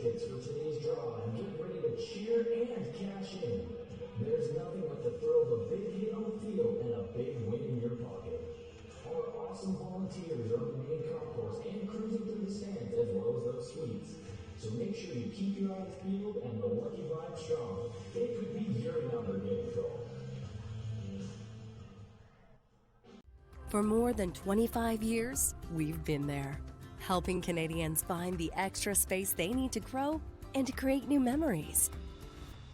tickets for today's draw and get ready to cheer and cash in. There's nothing like the thrill of a big hit on the field and a big win in your pocket. Our awesome volunteers are on the main concourse and cruising through the stands as well as those suites. So make sure you keep your eye on the field and the lucky vibe strong. It could be your number getting called. For more than 25 years, we've been there, helping Canadians find the extra space they need to grow and to create new memories.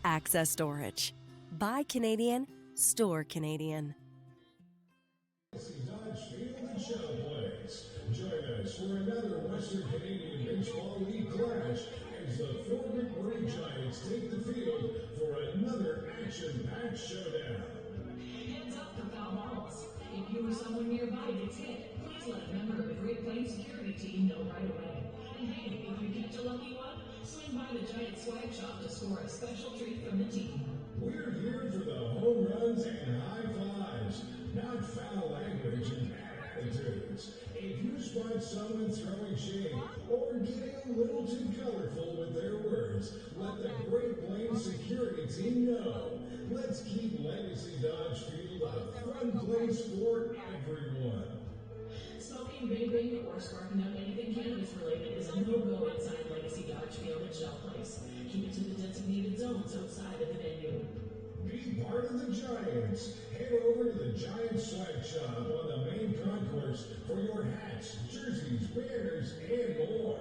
Access Storage. Buy Canadian, store Canadian. Dodge Field and Showplace. Join us for another Western Canadian Baseball League clash as the four McMurray Giants take the field for another action-packed showdown. Heads up for foul balls. If you or someone nearby gets hit, please let a member of the Great Plains security team know right away. And hey, if you catch a lucky one, swing by the Giant swag shop to score a special treat from the team. We're here for the home runs and high fives, not foul language and bad attitudes. If you spot someone throwing shade or getting a little too colorful with their words, let the Great Plains security team know. Let's keep Legacy Dodge Field a fun place for everyone. Smoking, vaping, or sparking up anything cannabis related is a no-go inside Legacy Dodge Field and Shell Place. Keep it to the designated zones outside of the venue. Be part of the Giants. Head over to the Giants swag shop on the main concourse for your hats, jerseys, banners, and more.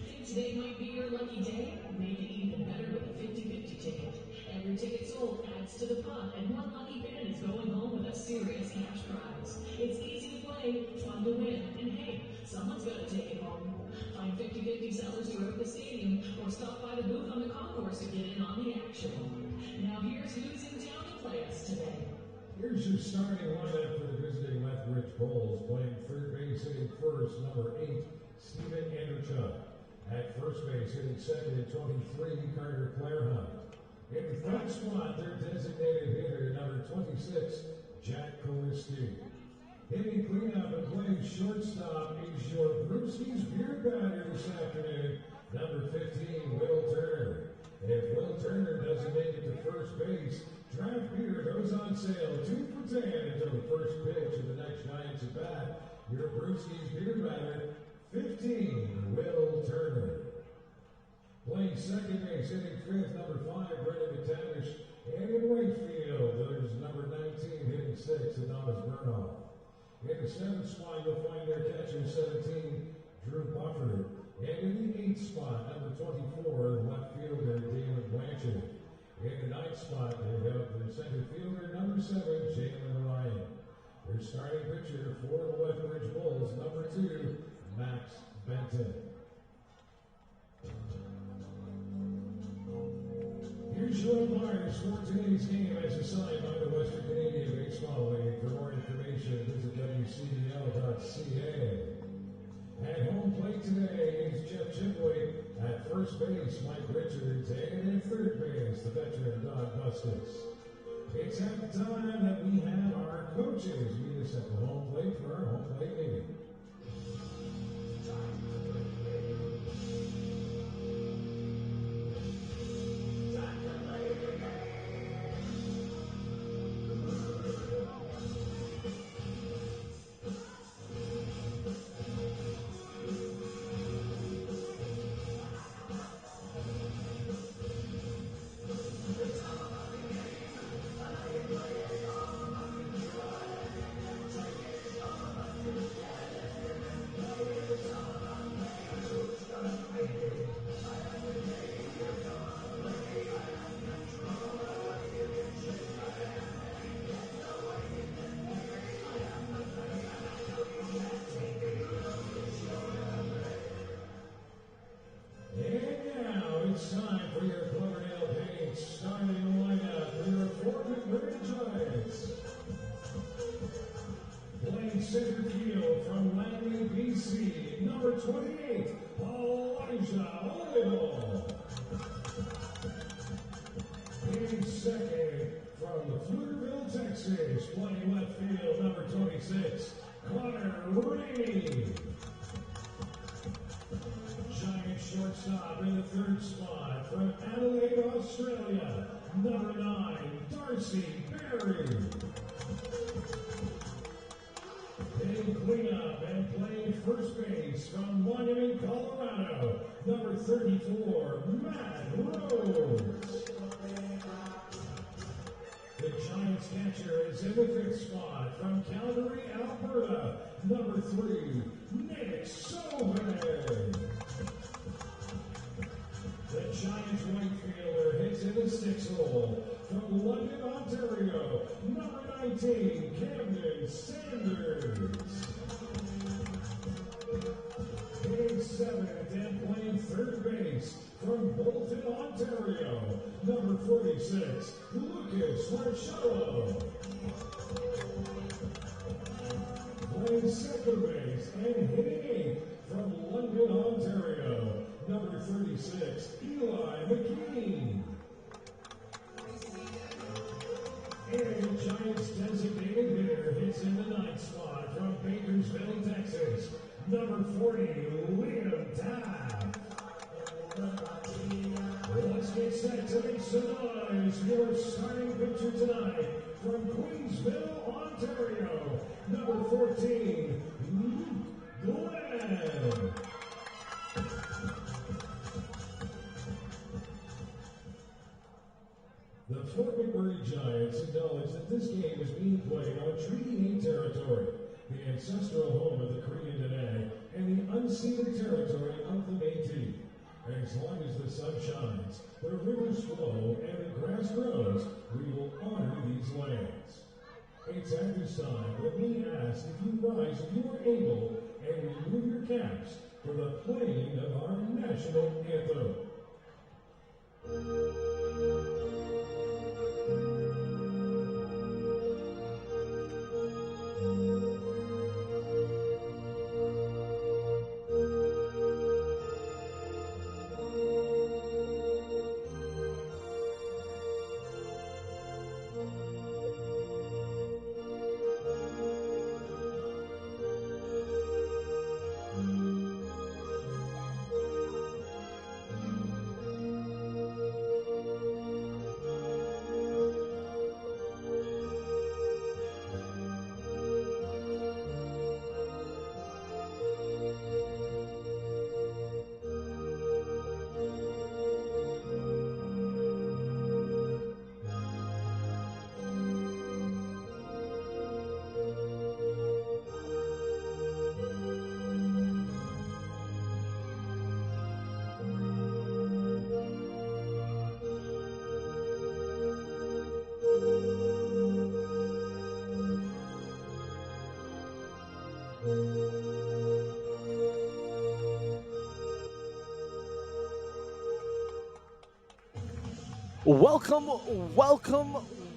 Think today might be your lucky day? Make it even better with a 50-50 ticket. Every ticket sold adds to the pot, and one lucky fan is going home with a serious cash prize. It's easy to play, fun to win, and hey, someone's got to take it home. Find 50-50 sellers throughout the stadium or stop by the booth on the concourse to get in on the action. Now here's who's in town to play us today. Here's your starting lineup for the visiting Lethbridge Bulls. Playing third base, hitting first, number 8, Stephen Anderchuk. At first base, hitting second at 23, Carter Clarehunt. In the third spot, their designated hitter, number 26, Jack Koliski. Hitting cleanup and playing shortstop is your Brewski's beer batter this afternoon, number 15, Will Turner. If Will Turner doesn't make it to first base, draft beer goes on sale 2 for $10 until the first pitch of the next Giants at bat. Your Brewski's beer batter, 15, Will Turner. Playing second base, hitting fifth, number 5, Brendan McTavish. And in right field, there's number 19, hitting sixth, Adonis Burnoff. In the seventh spot, you'll find their catcher, 17, Drew Buffer. And in the 8th spot, number 24, left fielder, David Blanchard. In the 9th spot, they have their center fielder, number 7, Jalen Ryan. Their starting pitcher for the Lethbridge Bulls, number 2, Max Benton. Here's your umpires for today's game as assigned by the Western Canadian Baseball League. For more information, visit WCBL.ca. At home plate today is Jeff Chipley. At first base, Mike Richards. And at third base, the veteran Don Bustis. It's at the time that we have our coaches meet us at the home plate for our home plate meeting. It's time for your Cloverdale Paints starting lineup for your four McMurray Giants. Playing center field from Langley, BC, number 28, Elijah Olival. Hitting second from Pflugerville, Texas, playing left field, number 26, Connor Reed. Giant shortstop in the third spot from Adelaide, Australia, number 9, Darcy Berry. Hitting cleanup and playing first base from Monument, Colorado, number 34, Matt Rose. The Giants catcher is in the fifth spot from Calgary, Alberta, number 3, Nick Sohan. The Giants right fielder hits in the sixth hole from London, Ontario, number 19, Camden Sanders. Hitting seventh and playing third base from Bolton, Ontario, number 46, Lucas Marcello. Playing second base and hitting eighth from London, Ontario, number 36, Eli McKean. And Giants designated hitter hits in the ninth spot from Bakersville, Texas, number 40, Liam Taft. Let's get set to make some noise. Your starting pitcher tonight from Queensville, Ontario, number 14, Luke Glenn. The Fort McMurray Giants acknowledge that this game is being played on Treaty 8 territory, the ancestral home of the Korean Dene, and the unceded territory of the Métis. As long as the sun shines, the rivers flow, and the grass grows, we will honor these lands. It's at this time that we ask if you rise if you are able and remove your caps for the playing of our national anthem.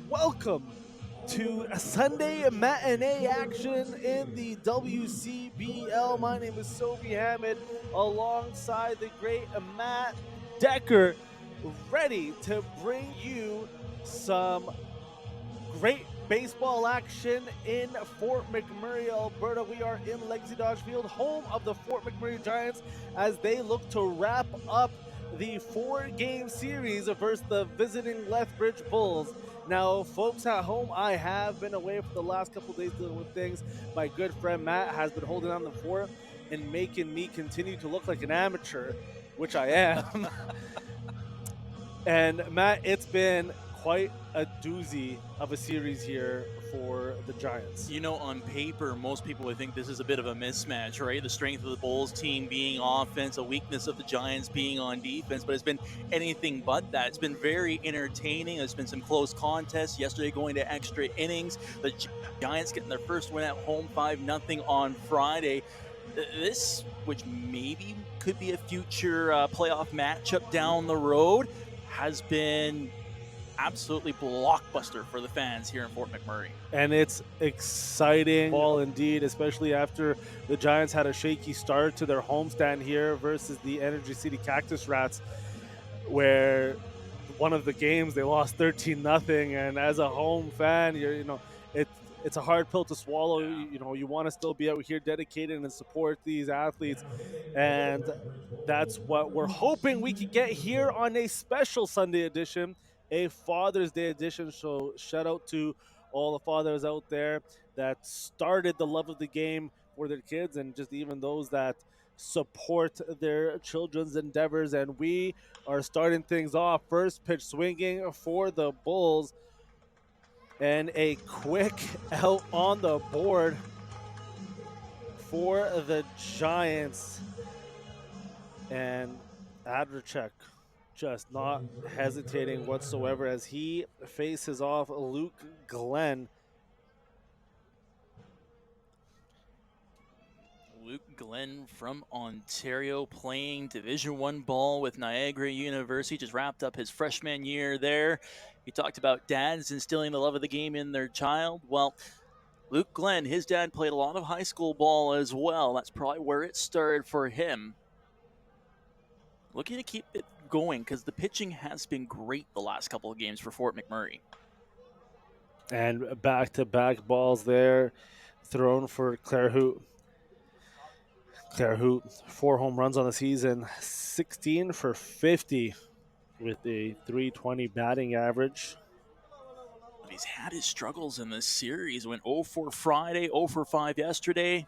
Welcome to a Sunday matinee action in the WCBL. My name is Sophie Hammond, alongside the great Matt Decker, ready to bring you some great baseball action in Fort McMurray, Alberta. We are in Legacy Dodge Field, home of the Fort McMurray Giants, as they look to wrap up the 4-game series versus the visiting Lethbridge Bulls. Now, folks at home, I have been away for the last couple of days dealing with things. My good friend Matt has been holding on the fort and making me continue to look like an amateur, which I am. And Matt, it's been quite a doozy of a series here for the Giants. You know, on paper, most people would think this is a bit of a mismatch, right? The strength of the Bulls team being offense, a weakness of the Giants being on defense, but it's been anything but that. It's been very entertaining. There's been some close contests. Yesterday going to extra innings. The Giants getting their first win at home 5-0 on Friday. This, which maybe could be a future playoff matchup down the road, has been absolutely blockbuster for the fans here in Fort McMurray. And it's exciting ball indeed, especially after the Giants had a shaky start to their homestand here versus the Energy City Cactus Rats, where one of the games they lost 13-0. And as a home fan, it's it's a hard pill to swallow. You know, you want to still be out here dedicated and support these athletes, and that's what we're hoping we could get here on a special Sunday edition, a Father's Day edition. So shout out to all the fathers out there that started the love of the game for their kids, and just even those that support their children's endeavors. And we are starting things off. First pitch swinging for the Bulls, and a quick out on the board for the Giants. And Adrachek just not hesitating whatsoever as he faces off Luke Glenn. Luke Glenn from Ontario, playing Division I ball with Niagara University, just wrapped up his freshman year there. He talked about dads instilling the love of the game in their child. Well, Luke Glenn, his dad played a lot of high school ball as well. That's probably where it started for him. Looking to keep it going because the pitching has been great the last couple of games for Fort McMurray. And back-to-back balls there thrown for Claire Hoot. Claire Hoot, 4 home runs on the season, 16 for 50 with a .320 batting average. He's had his struggles in this series. Went 0 for Friday, 0 for 5 yesterday.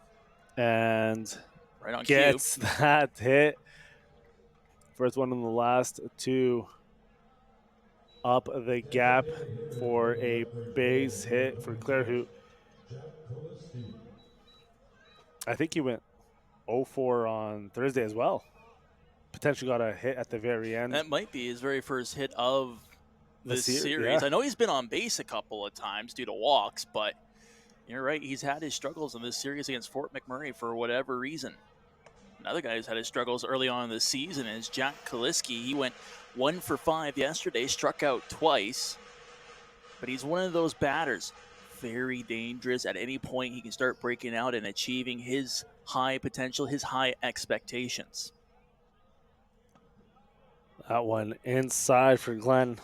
And right on gets cue. That hit. First one in the last 2. Up the gap for a base hit for Claire Hoot. I think he went 0-4 on Thursday as well. Potentially got a hit at the very end. That might be his very first hit of this series. Yeah. I know he's been on base a couple of times due to walks, but you're right. He's had his struggles in this series against Fort McMurray for whatever reason. Another guy who's had his struggles early on in the season is Jack Kaliski. He went 1 for 5 yesterday, struck out twice, but he's one of those batters. Very dangerous. At any point, he can start breaking out and achieving his high potential, his high expectations. That one inside for Glenn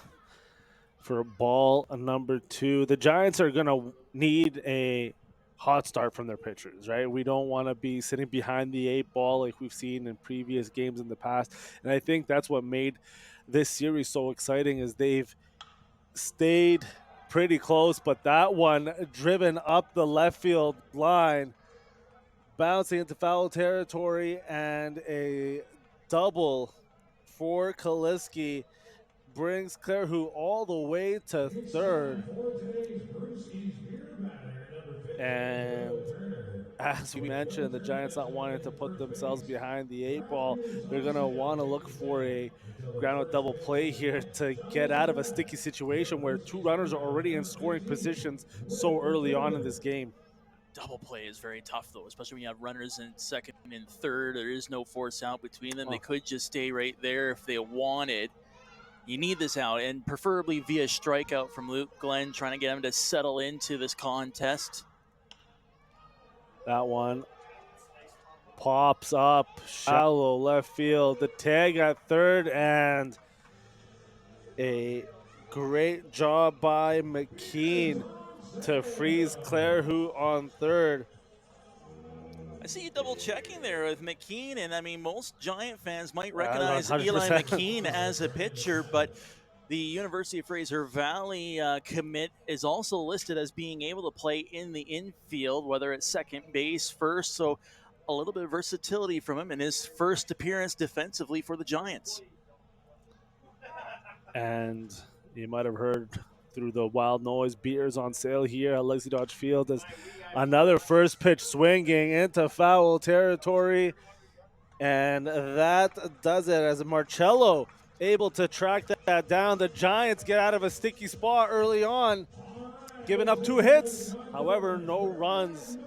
for ball number 2. The Giants are going to need a hot start from their pitchers, right? We don't want to be sitting behind the 8 ball like we've seen in previous games in the past. And I think that's what made this series so exciting is they've stayed pretty close, but that one driven up the left field line, bouncing into foul territory, and a double for Kaliski brings Claire Hoot all the way to third. And as we mentioned, the Giants not wanting to put themselves behind the 8 ball. They're going to want to look for a ground out double play here to get out of a sticky situation where 2 runners are already in scoring positions so early on in this game. Double play is very tough, though, especially when you have runners in second and third. There is no force out between them. They could just stay right there if they wanted. You need this out, and preferably via strikeout from Luke Glenn, trying to get him to settle into this contest. That one pops up shallow left field. The tag at third, and a great job by McKean to freeze Claire Hoot on third. I see you double checking there with McKean, and I mean, most Giant fans might recognize 100%. Eli McKean as a pitcher, but the University of Fraser Valley commit is also listed as being able to play in the infield, whether it's second base, first, so a little bit of versatility from him in his first appearance defensively for the Giants. And you might have heard through the wild noise, beers on sale here at Legacy Dodge Field as another first pitch swinging into foul territory. And that does it as Marcello able to track that down. The Giants get out of a sticky spot early on, giving up 2 hits. However, no runs.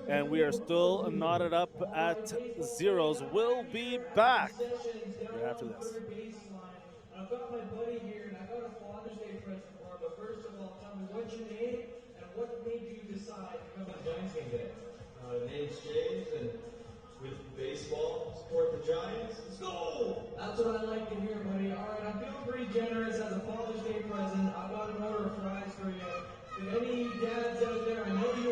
And we are still knotted up at zeros. We'll be back right after this. I've got my buddy here, and I got a Father's Day present for him. But first of all, tell me what's your name and what made you decide to come to the Giants game today? Name's James, and with baseball, support the Giants. Let's go! That's what I like to hear, buddy. All right, I'm feeling pretty generous as a Father's Day present. I got an order of fries for you. If any dads out there, I know you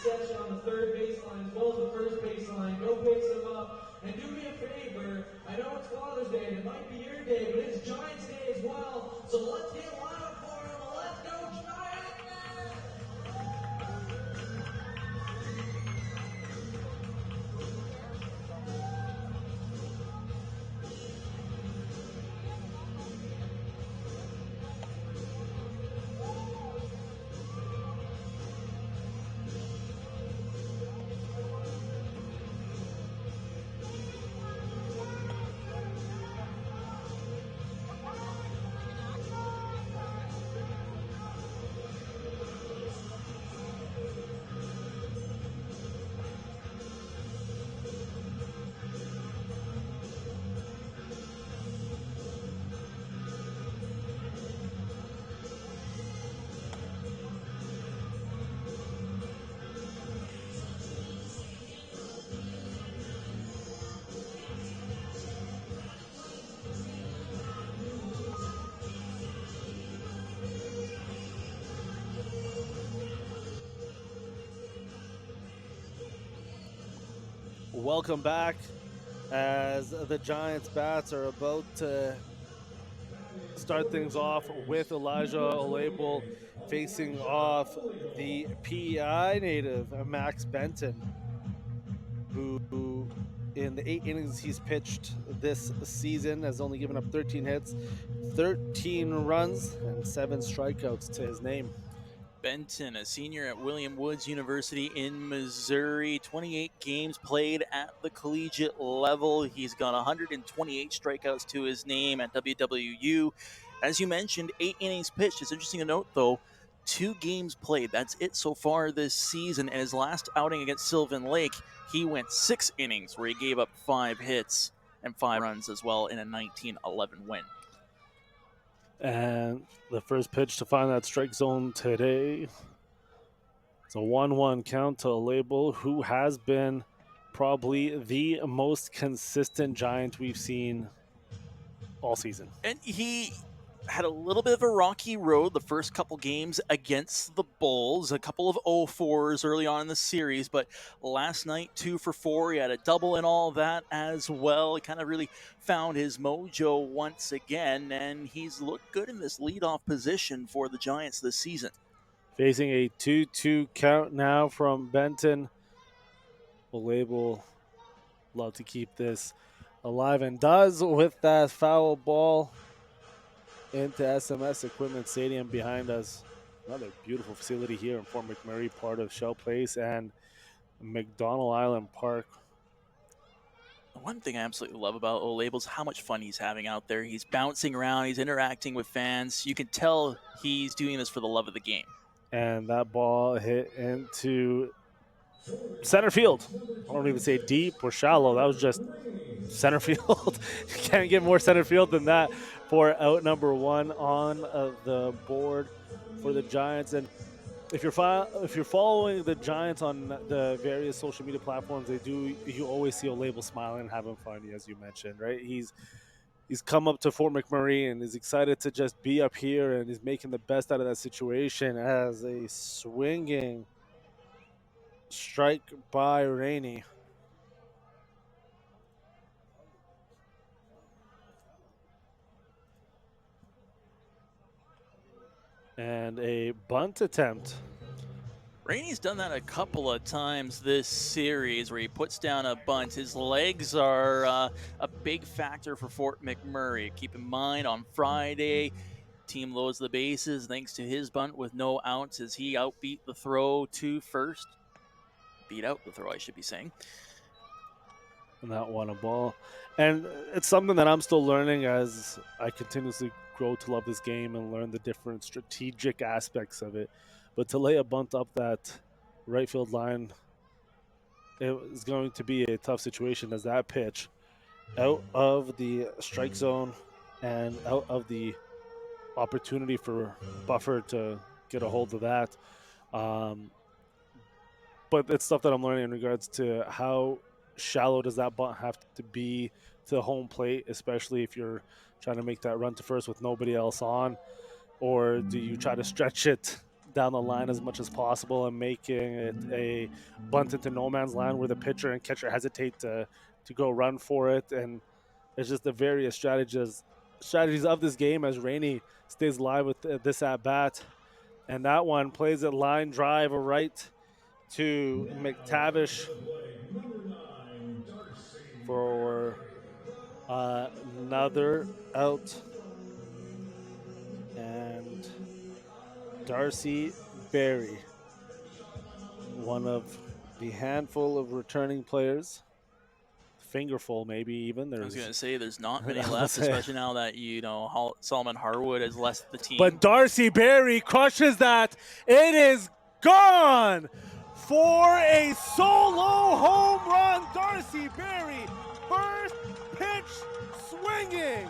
sets you on the third baseline as well as the first baseline. Go pick some up. And do me a favor, I know it's Father's Day and it might be your day, but it's Giants Day as well. So let's get loud for them. Let's go Giants! Welcome back as the Giants bats are about to start things off with Elijah Olable facing off the PEI native Max Benton, who in the 8 innings he's pitched this season has only given up 13 hits, 13 runs, and 7 strikeouts to his name. Benton, a senior at William Woods University in Missouri, 28 games played at the collegiate level. He's got 128 strikeouts to his name at WWU. As you mentioned, 8 innings pitched. It's interesting to note, though, 2 games played. That's it so far this season. And his last outing against Sylvan Lake, he went 6 innings where he gave up 5 hits and 5 runs as well in a 19-11 win. And the first pitch to find that strike zone today. It's a 1-1 count to Olable, who has been probably the most consistent Giant we've seen all season. And he had a little bit of a rocky road the first couple games against the Bulls, a couple of 0-4s early on in the series, but last night 2 for 4, he had a double and all that as well. He kind of really found his mojo once again, and he's looked good in this leadoff position for the Giants this season. Facing a 2-2 count now from Benton. Olable love to keep this alive and does with that foul ball into SMS Equipment Stadium behind us. Another beautiful facility here in Fort McMurray, part of Shell Place and McDonald Island Park. One thing I absolutely love about Olable is how much fun he's having out there. He's bouncing around, he's interacting with fans. You can tell he's doing this for the love of the game. And that ball hit into center field. I don't even say deep or shallow. That was just center field. You can't get more center field than that for out number 1 on the board for the Giants. And if you're following the Giants on the various social media platforms, you always see Olable smiling and having fun, as you mentioned, right? He's come up to Fort McMurray and is excited to just be up here, and he's making the best out of that situation as a swinging strike by Rainey. And a bunt attempt. Rainey's done that a couple of times this series where he puts down a bunt. His legs are a big factor for Fort McMurray. Keep in mind, on Friday, team loads the bases thanks to his bunt with no outs as he outbeat the throw to first. Beat out the throw, I should be saying. And that won a ball. And it's something that I'm still learning as I continuously grow to love this game and learn the different strategic aspects of it. But to lay a bunt up that right field line, it was going to be a tough situation as that pitch out of the strike zone and out of the opportunity for Buffer to get a hold of that. But it's stuff that I'm learning in regards to how shallow does that bunt have to be to home plate, especially if you're trying to make that run to first with nobody else on, or do you try to stretch it down the line as much as possible and making it a bunt into no man's land where the pitcher and catcher hesitate to go run for it. And it's just the various strategies of this game as Rainey stays live with this at bat. And that one plays a line drive right to McTavish for another out. And Darcy Berry, one of the handful of returning players, fingerful maybe even. I was going to say there's not many left, especially now that Solomon Harwood has left the team. But Darcy Berry crushes that. It is gone for a solo home run. Darcy Berry, first pitch swinging.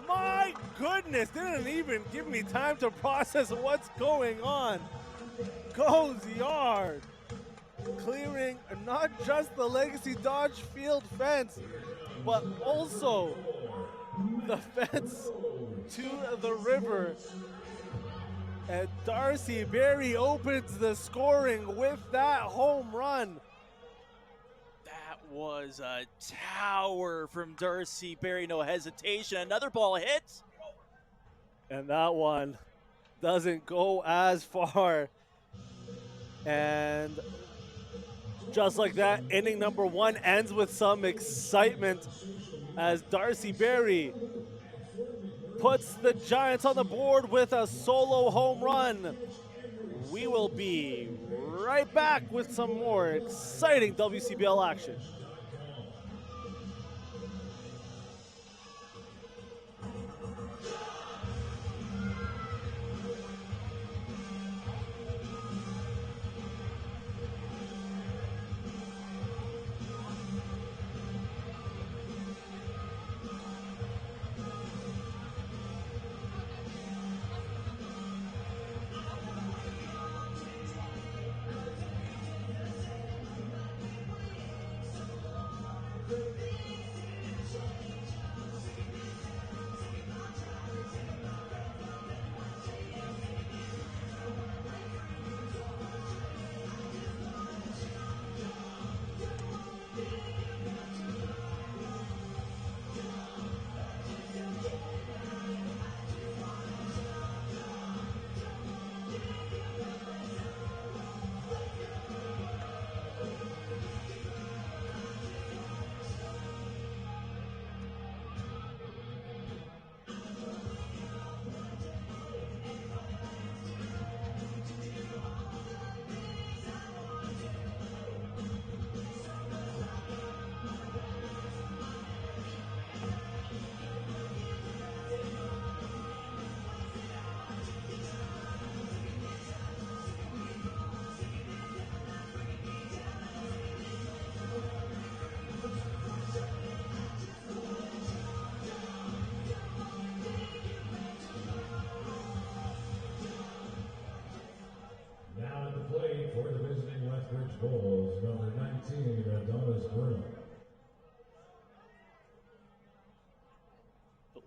My goodness, didn't even give me time to process what's going on. Goes yard, clearing not just the Legacy Dodge Field fence, but also the fence to the river. And Darcy Berry opens the scoring with that home run. That was a tower from Darcy Berry, no hesitation. Another ball hits. And that one doesn't go as far. And just like that, inning number one ends with some excitement as Darcy Berry puts the Giants on the board with a solo home run. We will be right back with some more exciting WCBL action.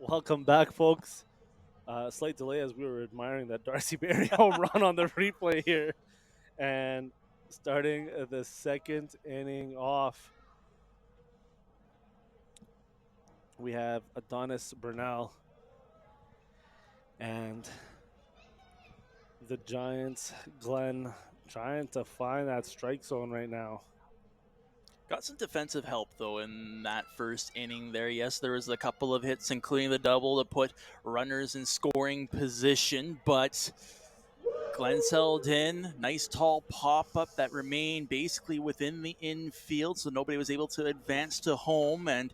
Welcome back, folks. Slight delay as we were admiring that Darcy Berry home run on the replay here. And starting the second inning off, we have Adonis Bernal. And the Giants, Glenn, trying to find that strike zone right now. Got some defensive help, though, in that first inning there. Yes, there was a couple of hits, including the double to put runners in scoring position, but Glenn's held in. Nice tall pop-up that remained basically within the infield, so nobody was able to advance to home, and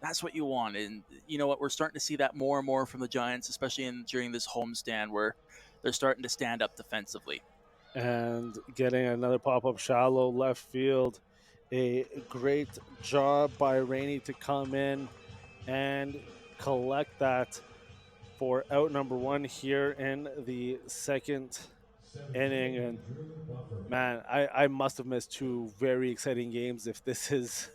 that's what you want. And you know what? We're starting to see that more and more from the Giants, especially during this homestand where they're starting to stand up defensively. And getting another pop-up shallow left field. A great job by Rainey to come in and collect that for out number one here in the second inning. And man, I must have missed two very exciting games if this is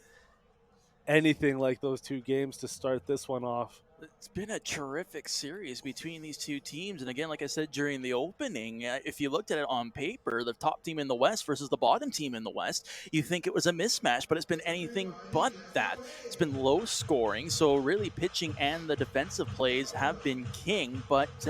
anything like those two games to start this one off. It's been a terrific series between these two teams. And again, like I said during the opening, if you looked at it on paper, the top team in the West versus the bottom team in the West, you think it was a mismatch, but it's been anything but that. It's been low scoring. So, really, pitching and the defensive plays have been king. But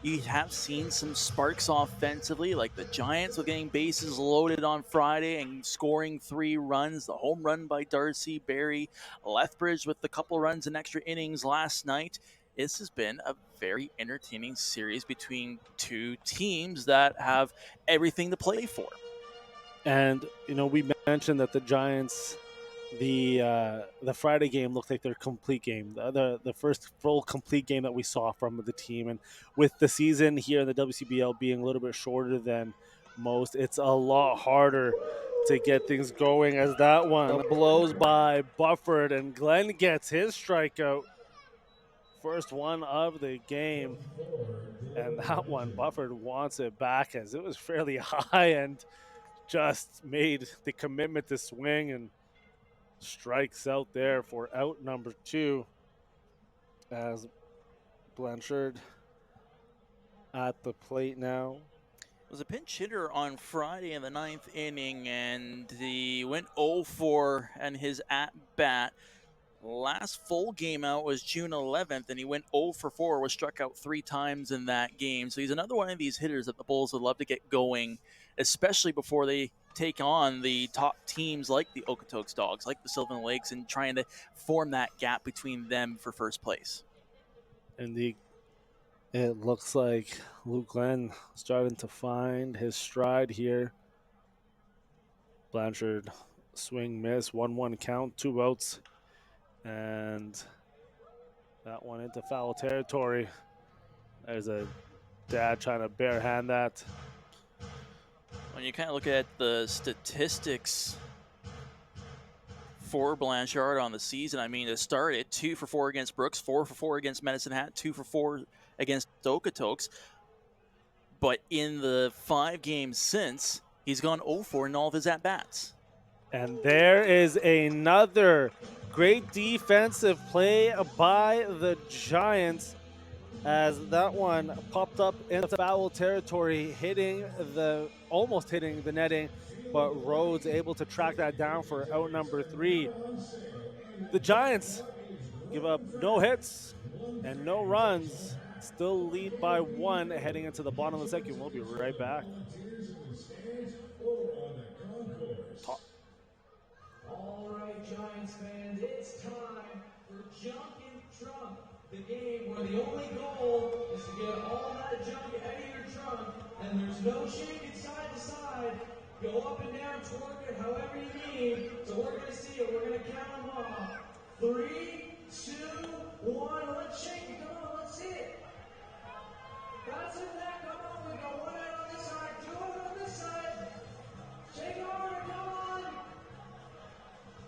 you have seen some sparks offensively, like the Giants with getting bases loaded on Friday and scoring 3 runs. The home run by Darcy Berry, Lethbridge with a couple runs in extra innings last night. This has been a very entertaining series between two teams that have everything to play for. And we mentioned that the Giants, the Friday game looked like their complete game, the first full complete game that we saw from the team. And with the season here in the WCBL being a little bit shorter than most, it's a lot harder to get things going, as that one blows by Bufford and Glenn gets his strikeout, first one of the game. And that one, Bufford wants it back as it was fairly high and just made the commitment to swing and strikes out there for out number 2 as Blanchard at the plate now. Was a pinch hitter on Friday in the 9th inning, and he went 0-4 and his at bat. Last full game out was June 11th, and he went 0-4, was struck out 3 times in that game. So he's another one of these hitters that the Bulls would love to get going, especially before they take on the top teams like the Okotoks Dogs, like the Sylvan Lakes, and trying to form that gap between them for first place. And it looks like Luke Glenn starting to find his stride here. Blanchard swing miss, 1-1 count, 2 outs, and that one into foul territory. There's a dad trying to barehand that. When you kind of look at the statistics for Blanchard on the season, I mean, it started 2-for-4 against Brooks, 4-for-4 against Medicine Hat, 2-for-4 against Okotoks. But in the 5 games since, he's gone 0-4 in all of his at-bats. And there is another great defensive play by the Giants, as that one popped up in foul territory, almost hitting the netting, but Rhodes able to track that down for out number 3. The Giants give up no hits and no runs, still lead by 1 heading into the bottom of the second. We'll be right back. All right, Giants fans, it's time for Junk and Trunk, the game where the only goal is to get all that junk out of your trunk, and there's no shaking side to side. Go up and down, twerk it however you need. So we're going to see it. We're going to count them off. 3, 2, 1. Let's shake it. Come on, let's see it. That's it. Come on. We got 1 out on this side, 2 out on this side. Shake harder. Come on.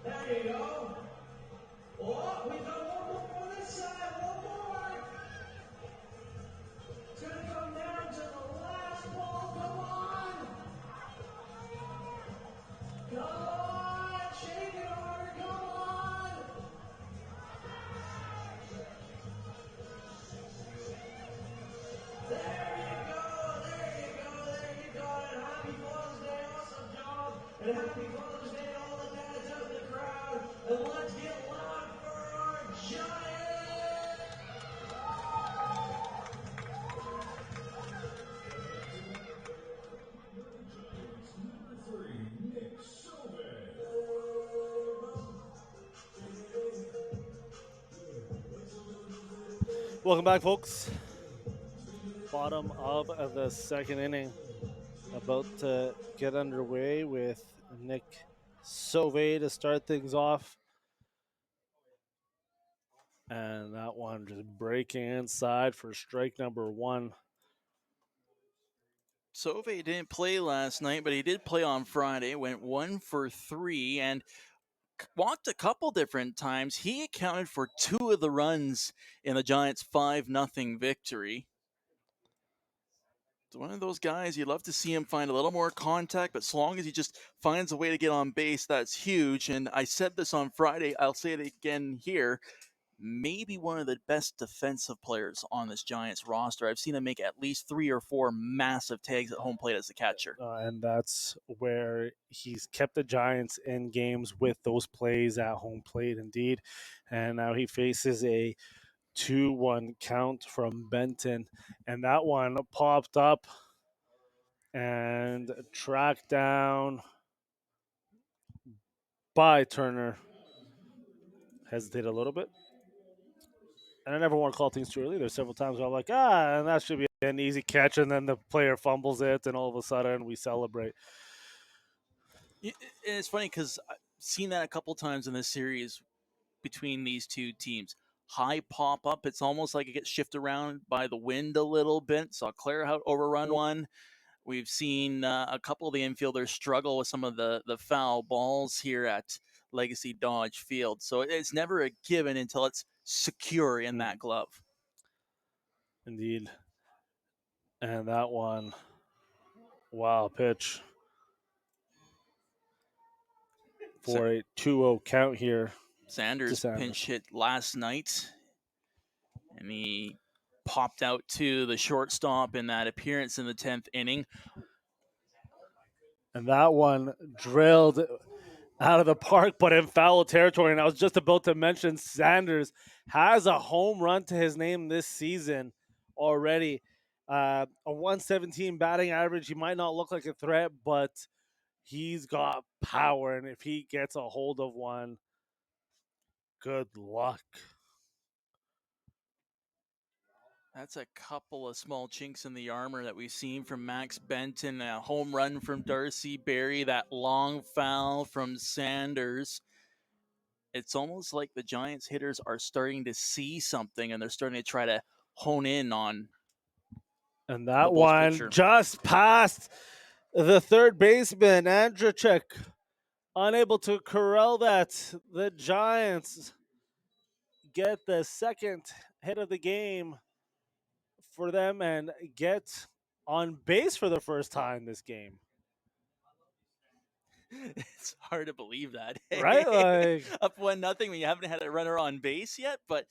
There you go. Oh, we got 1 more on this side. 1 more. It's going to come down to the last ball. Come on. Come on. Shake it harder. Come on. There you go. There you go. There you go. And happy Father's Day. Awesome job. And happy Father's Day to all the dads out in the crowd. And let's get loud for our Giants. Number 3, Nick Sauvé. Welcome back, folks. Bottom of the second inning, about to get underway with Nick Sauvé to start things off. And that one just breaking inside for strike number 1. Sauvé didn't play last night, but he did play on Friday. Went 1 for 3 and walked a couple different times. He accounted for 2 of the runs in the Giants' 5-0 victory. It's one of those guys you'd love to see him find a little more contact, but as long as he just finds a way to get on base, that's huge. And I said this on Friday, I'll say it again here. maybe one of the best defensive players on this Giants roster. I've seen him make at least 3 or 4 massive tags at home plate as a catcher. And that's where he's kept the Giants in games with those plays at home plate, indeed. And now he faces a 2-1 count from Benton. And that one popped up and tracked down by Turner. Hesitated a little bit. And I never want to call things too early. There's several times where I'm like, and that should be an easy catch. And then the player fumbles it, and all of a sudden we celebrate. It's funny because I've seen that a couple times in this series between these two teams. High pop up. It's almost like it gets shifted around by the wind a little bit. Saw Clarehout overrun one. We've seen a couple of the infielders struggle with some of the foul balls here at Legacy Dodge Field. So it's never a given until it's secure in that glove. Indeed. And that one, wow, pitch for a 2-0 count here. Sanders pinch hit last night, and he popped out to the shortstop in that appearance in the 10th inning. And that one drilled out of the park, but in foul territory. And I was just about to mention Sanders has a home run to his name this season already. A 117 batting average. He might not look like a threat, but he's got power. And if he gets a hold of one, good luck. That's a couple of small chinks in the armor that we've seen from Max Benton. A home run from Darcy Berry, that long foul from Sanders. It's almost like the Giants hitters are starting to see something, and they're starting to try to hone in on. And that one pitcher just passed the third baseman, Andrzejczyk. Unable to corral that. The Giants get the second hit of the game for them and get on base for the first time this game. It's hard to believe that, right? Like, up 1-0 when you haven't had a runner on base yet. But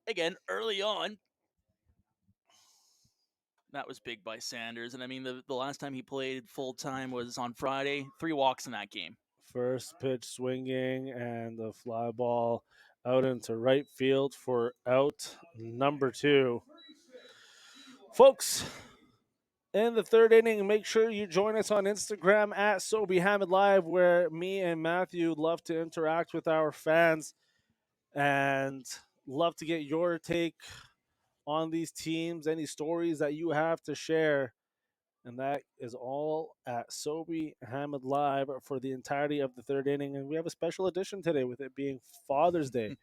again, early on, that was big by Sanders. And I mean, the last time he played full time was on Friday. 3 walks in that game. First pitch swinging and the fly ball out into right field for out number 2. Folks, in the third inning, make sure you join us on Instagram at SoBeHamid Live, where me and Matthew love to interact with our fans and love to get your take on these teams, any stories that you have to share. And that is all at SoBeHamid Live for the entirety of the third inning. And we have a special edition today with it being Father's Day.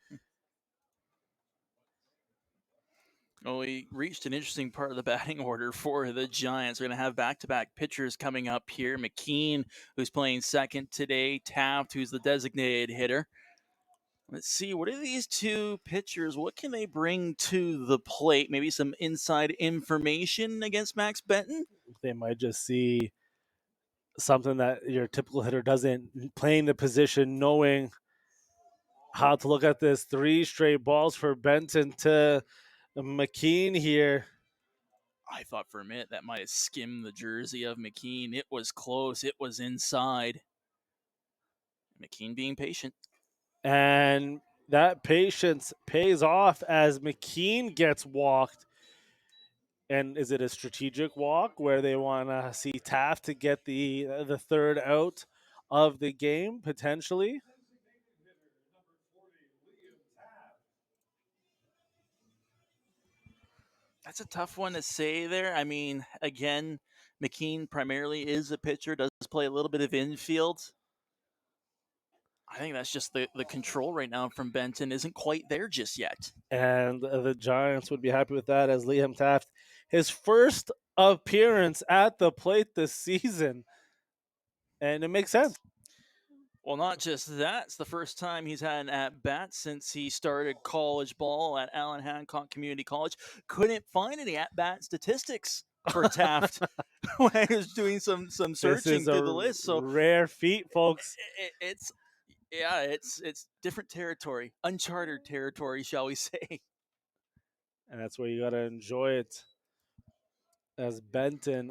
Well, we reached an interesting part of the batting order for the Giants. We're going to have back-to-back pitchers coming up here. McKean, who's playing second today. Taft, who's the designated hitter. Let's see, what are these two pitchers? What can they bring to the plate? Maybe some inside information against Max Benton? They might just see something that your typical hitter doesn't, playing the position, knowing how to look at this. 3 straight balls for Benton to McKean here. I thought for a minute that might have skimmed the jersey of McKean. It was close. It was inside. McKean being patient. And that patience pays off as McKean gets walked. And is it a strategic walk where they want to see Taft to get the third out of the game, potentially? That's a tough one to say there. I mean, again, McKean primarily is a pitcher, does play a little bit of infield. I think that's just the control right now from Benton isn't quite there just yet. And the Giants would be happy with that, as Liam Taft, his first appearance at the plate this season. And it makes sense. Well, not just that. It's the first time he's had an at-bat since he started college ball at Allen Hancock Community College. Couldn't find any at-bat statistics for Taft when he was doing some searching through the list. So rare feat, folks. It's Yeah, it's different territory, uncharted territory, shall we say? And that's where you got to enjoy it. As Benton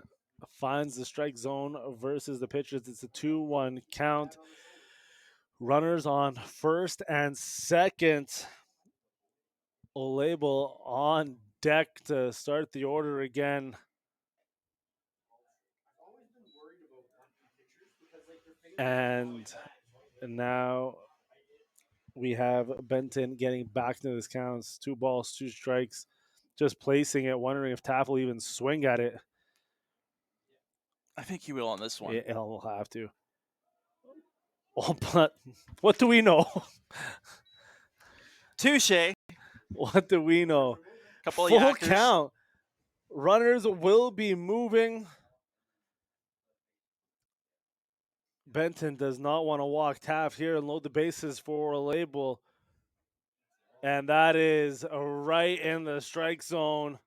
finds the strike zone versus the pitchers, it's a 2-1 count. Runners on first and second. Label on deck to start the order again. And now we have Benton getting back to this counts. 2 balls, 2 strikes. Just placing it, wondering if Taff will even swing at it. I think he will on this one. Yeah, he'll have to. Oh, but what do we know? Touche. What do we know? Couple of Full yackers. count. Runners will be moving. Benton does not want to walk Taff here and load the bases for a label. And that is right in the strike zone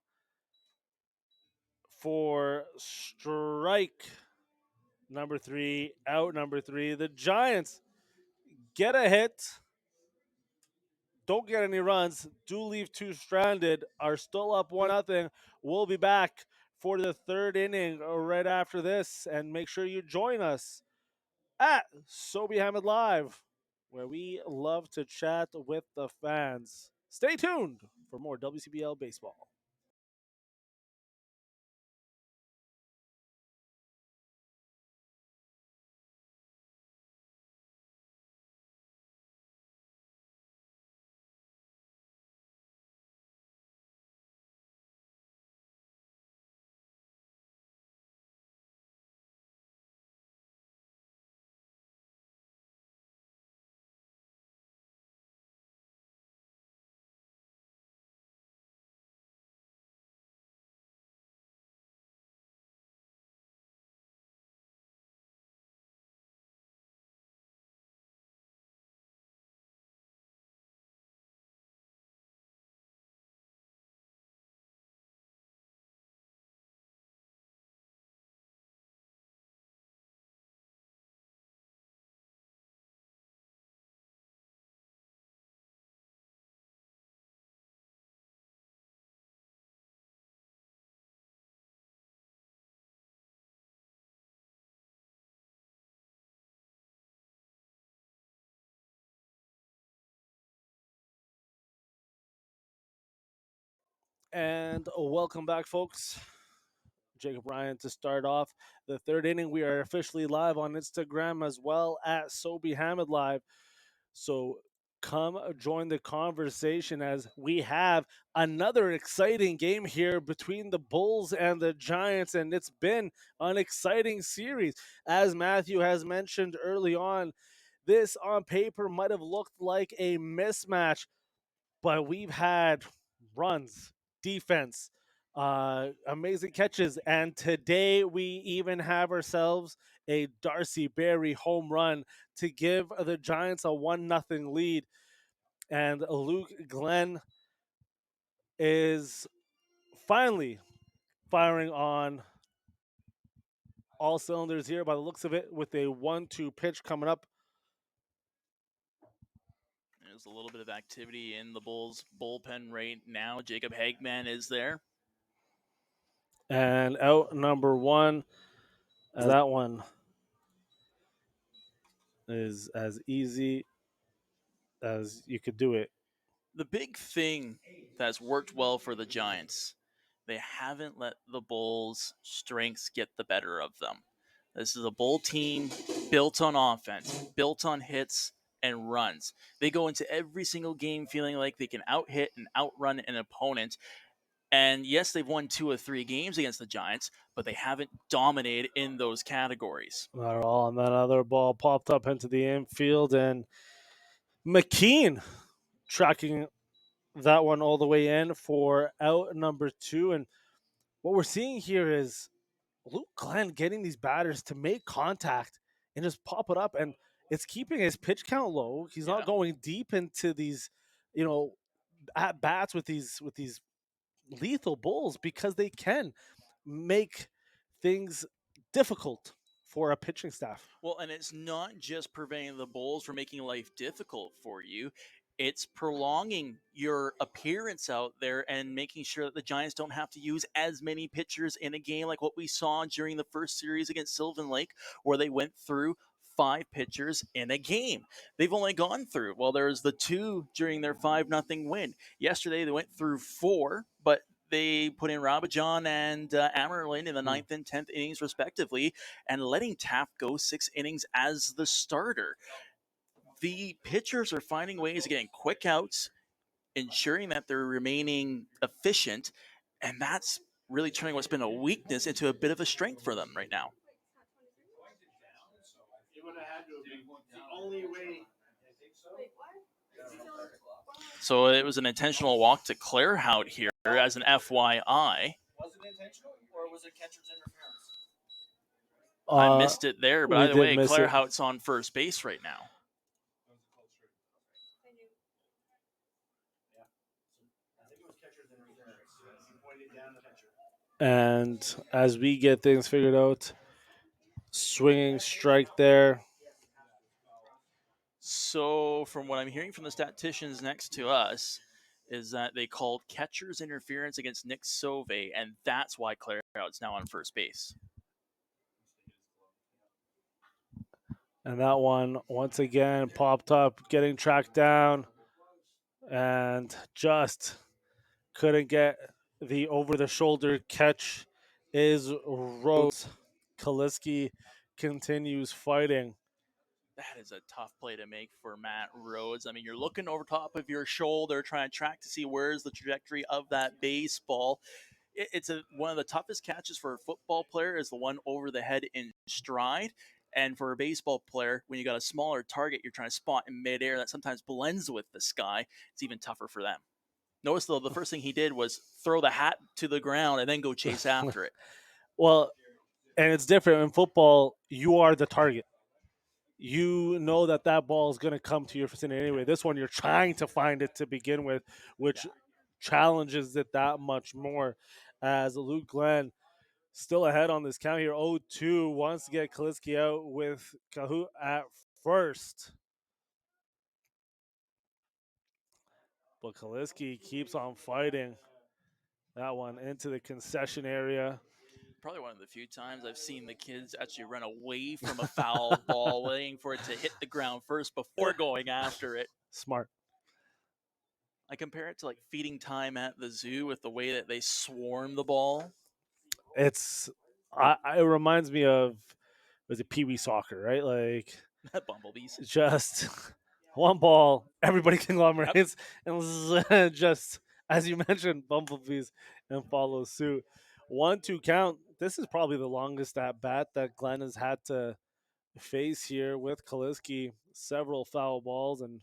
for strike number 3, out number 3. The Giants get a hit, don't get any runs, do leave 2 stranded, are still up 1-0. We'll be back for the 3rd inning right after this. And make sure you join us at Sobe Hamid Live, where we love to chat with the fans. Stay tuned for more WCBL baseball. And welcome back, folks. Jacob Ryan to start off the 3rd inning. We are officially live on Instagram as well at Sobe Hamid Live. So come join the conversation as we have another exciting game here between the Bulls and the Giants. And it's been an exciting series. As Matthew has mentioned early on, this on paper might have looked like a mismatch, but we've had runs, defense, amazing catches, and today we even have ourselves a Darcy Berry home run to give the Giants a 1-0 lead. And Luke Glenn is finally firing on all cylinders here by the looks of it, with a 1-2 pitch coming up. There's a little bit of activity in the Bulls bullpen right now. Jacob Hagman is there. And out number 1. That one is as easy as you could do it. The big thing that's worked well for the Giants, they haven't let the Bulls' strengths get the better of them. This is a Bull team built on offense, built on hits and runs. They go into every single game feeling like they can out-hit and outrun an opponent. And yes, they've won 2 or 3 games against the Giants, but they haven't dominated in those categories. Not at all. And that other ball popped up into the infield, and McKean tracking that one all the way in for out number 2. And what we're seeing here is Luke Glenn getting these batters to make contact and just pop it up, and it's keeping his pitch count low. He's not going deep into these, at bats with these lethal Bulls, because they can make things difficult for a pitching staff. Well, and it's not just preventing the Bulls from making life difficult for you. It's prolonging your appearance out there and making sure that the Giants don't have to use as many pitchers in a game like what we saw during the first series against Sylvan Lake, where they went through 5 pitchers in a game. They've only gone through, well, there's the 2 during their 5-0 win. Yesterday, they went through 4, but they put in Rabajon and Amerlin in the 9th and 10th innings, respectively, and letting Taft go 6 innings as the starter. The pitchers are finding ways of getting quick outs, ensuring that they're remaining efficient, and that's really turning what's been a weakness into a bit of a strength for them right now. So it was an intentional walk to Clairhout here as an FYI. Was it intentional or was it catcher's interference? I missed it there, but either way, Clairhout's it. on first base right now. And as we get things figured out, swinging strike there. So from what I'm hearing from the statisticians next to us is that they called catcher's interference against Nick Sauvé, and that's why Clairhout's now on first base. And that one, once again, popped up, getting tracked down, and just couldn't get the over-the-shoulder catch. Is Rose. Kaliski continues fighting. That is a tough play to make for Matt Rhodes. I mean, you're looking over top of your shoulder, trying to track to see where's the trajectory of that baseball. It's one of the toughest catches for a football player is the one over the head in stride. And for a baseball player, when you got a smaller target you're trying to spot in midair that sometimes blends with the sky, it's even tougher for them. Notice, though, the first thing he did was throw the hat to the ground and then go chase after it. Well, and it's different. In football, you are the target. You know that ball is going to come to your vicinity anyway. This one, you're trying to find it to begin with, which challenges it that much more. As Luke Glenn still ahead on this count here, 0-2, wants to get Kaliski out with Kahoot at first. But Kaliski keeps on fighting. That one into the concession area. Probably one of the few times I've seen the kids actually run away from a foul ball, waiting for it to hit the ground first before going after it. Smart. I compare it to like feeding time at the zoo with the way that they swarm the ball. It reminds me of, was it Pee Wee soccer, right? Like bumblebees. Just one ball, everybody conglomerates, and just as you mentioned, bumblebees and follow suit. 1-2 count. This is probably the longest at bat that Glenn has had to face here with Kaliski. Several foul balls, and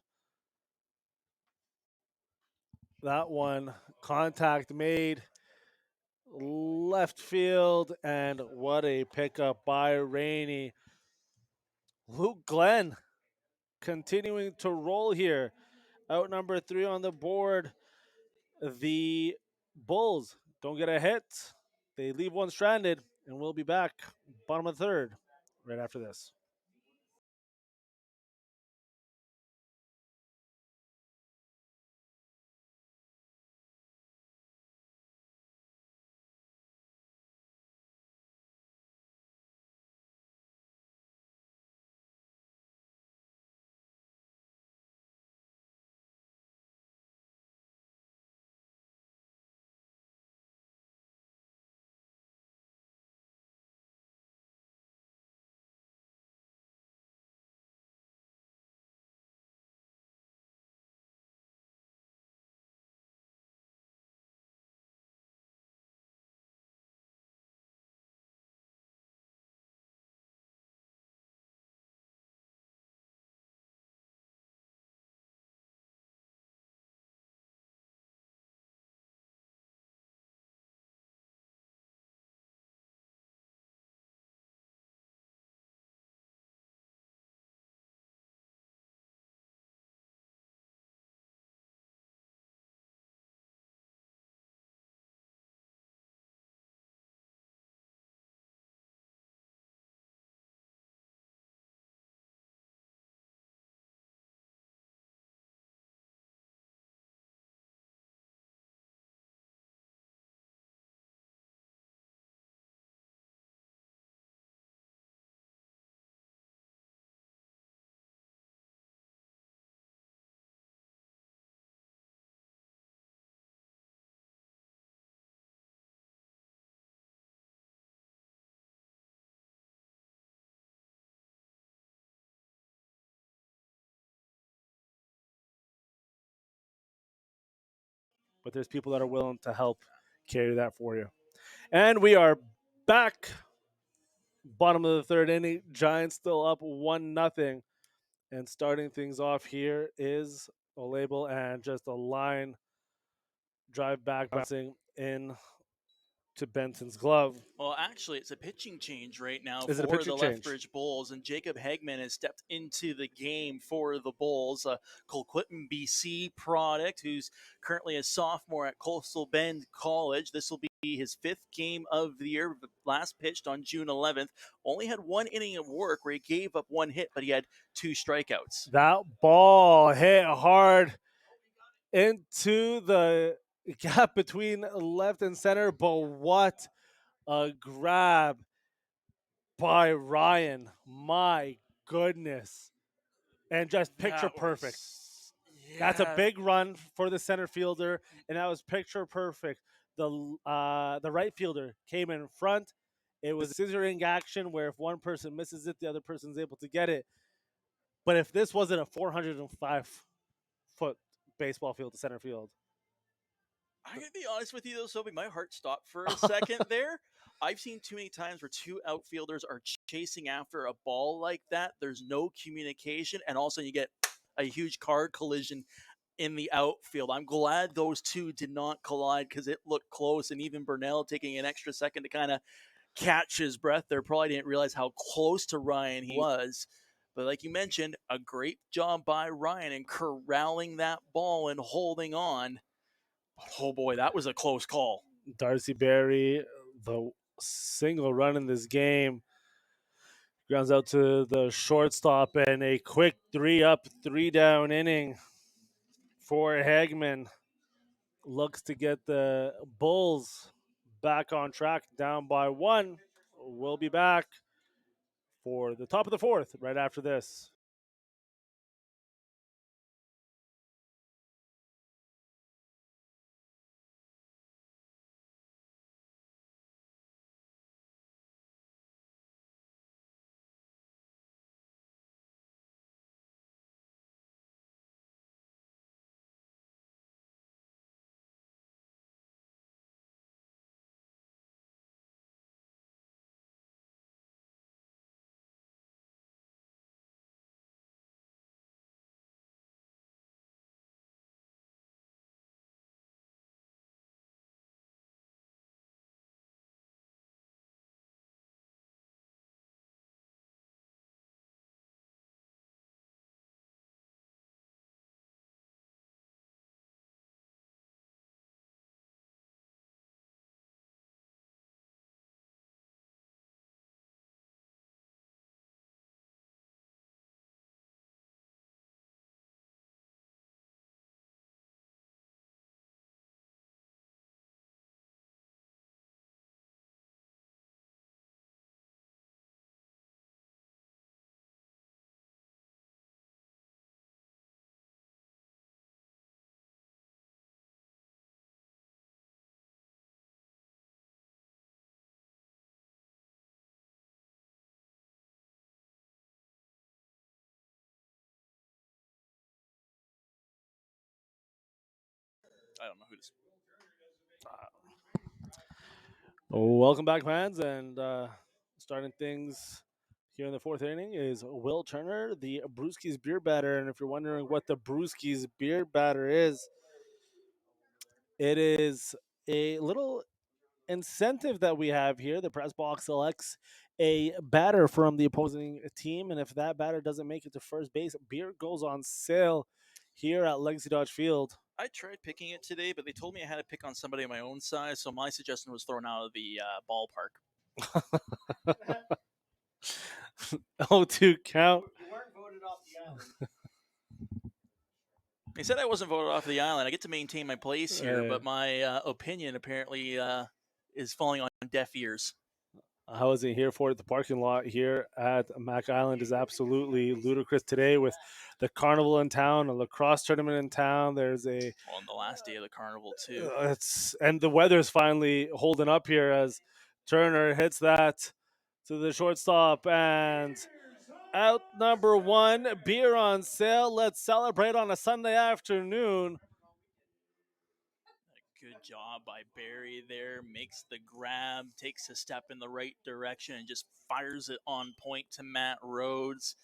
that one contact made left field, and what a pickup by Rainey. Luke Glenn continuing to roll here. Out number 3 on the board. The Bulls don't get a hit. They leave one stranded, and we'll be back bottom of the 3rd right after this. but there's people that are willing to help carry that for you. And we are back. Bottom of the third inning. Giants still up 1-0. And starting things off here is a label and just a line drive back bouncing in to Benson's glove. Well, actually, it's a pitching change right now Is it a for pitching the change? Lethbridge Bulls, and Jacob Hegman has stepped into the game for the Bulls. A Colquitlam, BC product who's currently a sophomore at Coastal Bend College. This will be his 5th game of the year. Last pitched on June 11th. Only had 1 inning of work where he gave up 1 hit, but he had 2 strikeouts. That ball hit hard into the gap between left and center, but what a grab by Ryan. My goodness. And just picture perfect. That's a big run for the center fielder, and that was picture perfect. The right fielder came in front. It was scissoring action where if one person misses it, the other person's able to get it. But if this wasn't a 405-foot baseball field to center field, I'm going to be honest with you, though, Sophie. My heart stopped for a second there. I've seen too many times where 2 outfielders are chasing after a ball like that. There's no communication, and all of a sudden you get a huge car collision in the outfield. I'm glad those 2 did not collide because it looked close, and even Burnell taking an extra second to kind of catch his breath there probably didn't realize how close to Ryan he was. But like you mentioned, a great job by Ryan in corralling that ball and holding on. Oh boy, that was a close call. Darcy Berry, the single run in this game, grounds out to the shortstop, and a quick 3-up, 3-down inning for Hegman. Looks to get the Bulls back on track, down by 1. We'll be back for the top of the 4th right after this. I don't know who to. Welcome back, fans, and starting things here in the 4th inning is Will Turner, the Brewski's beer batter. And if you're wondering what the Brewski's beer batter is, it is a little incentive that we have here. The press box selects a batter from the opposing team, and if that batter doesn't make it to first base, beer goes on sale here at Legacy Dodge Field. I tried picking it today, but they told me I had to pick on somebody of my own size, so my suggestion was thrown out of the ballpark. 0-2 count. You weren't voted off the island. They said I wasn't voted off the island. I get to maintain my place here, but my opinion apparently is falling on deaf ears. I wasn't here for it. The parking lot here at Mac Island is absolutely ludicrous today with the carnival in town, a lacrosse tournament in town. There's a on the last day of the carnival too. And the weather's finally holding up here as Turner hits that to the shortstop, and out number 1, beer on sale. Let's celebrate on a Sunday afternoon. Good job by Barry there. Makes the grab, takes a step in the right direction, and just fires it on point to Matt Rhodes.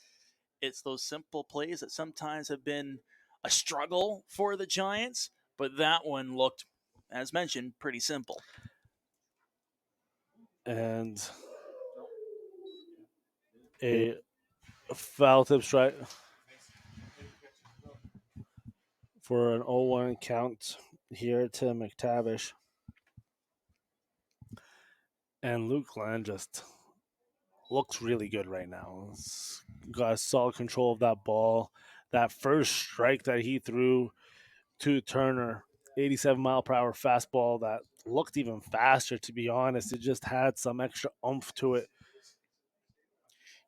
It's those simple plays that sometimes have been a struggle for the Giants, but that one looked, as mentioned, pretty simple. And a foul tip strike for an 0-1 count here to McTavish. And Luke Land just looks really good right now. He's got solid control of that ball. That first strike that he threw to Turner, 87-mile-per-hour fastball that looked even faster, to be honest. It just had some extra oomph to it.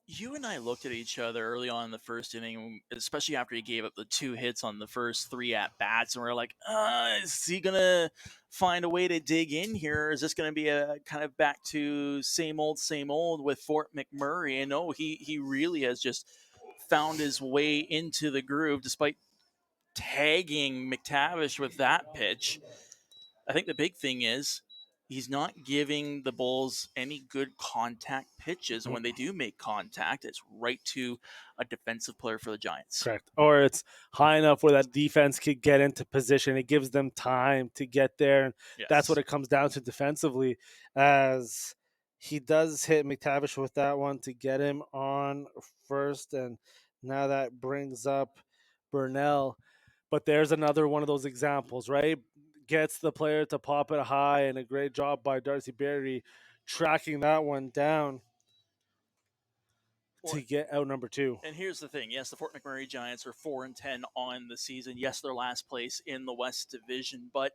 You and I looked at each other early on in the first inning, especially after he gave up the 2 hits on the first 3 at-bats, and we're like, is he going to find a way to dig in here? Is this going to be a kind of back to same old with Fort McMurray? And no, he really has just found his way into the groove despite tagging McTavish with that pitch. I think the big thing is he's not giving the Bulls any good contact pitches. And when they do make contact, it's right to a defensive player for the Giants. Correct. Or it's high enough where that defense could get into position. It gives them time to get there. And that's what it comes down to defensively, as he does hit McTavish with that one to get him on first. And now that brings up Burnell. But there's another one of those examples, right? Gets the player to pop it high, and a great job by Darcy Berry tracking that one down to get out number 2. And here's the thing. Yes, the Fort McMurray Giants are 4-10 on the season. Yes, they're last place in the West Division, but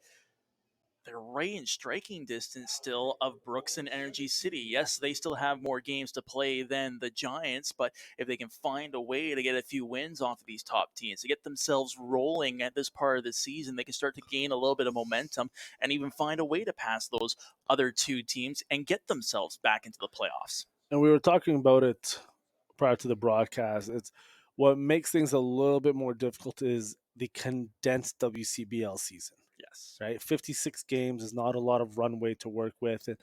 they're right in striking distance still of Brooks and Energy City. Yes, they still have more games to play than the Giants, but if they can find a way to get a few wins off of these top teams, to get themselves rolling at this part of the season, they can start to gain a little bit of momentum and even find a way to pass those other 2 teams and get themselves back into the playoffs. And we were talking about it prior to the broadcast. It's what makes things a little bit more difficult is the condensed WCBL season. Yes. Right? 56 games is not a lot of runway to work with. And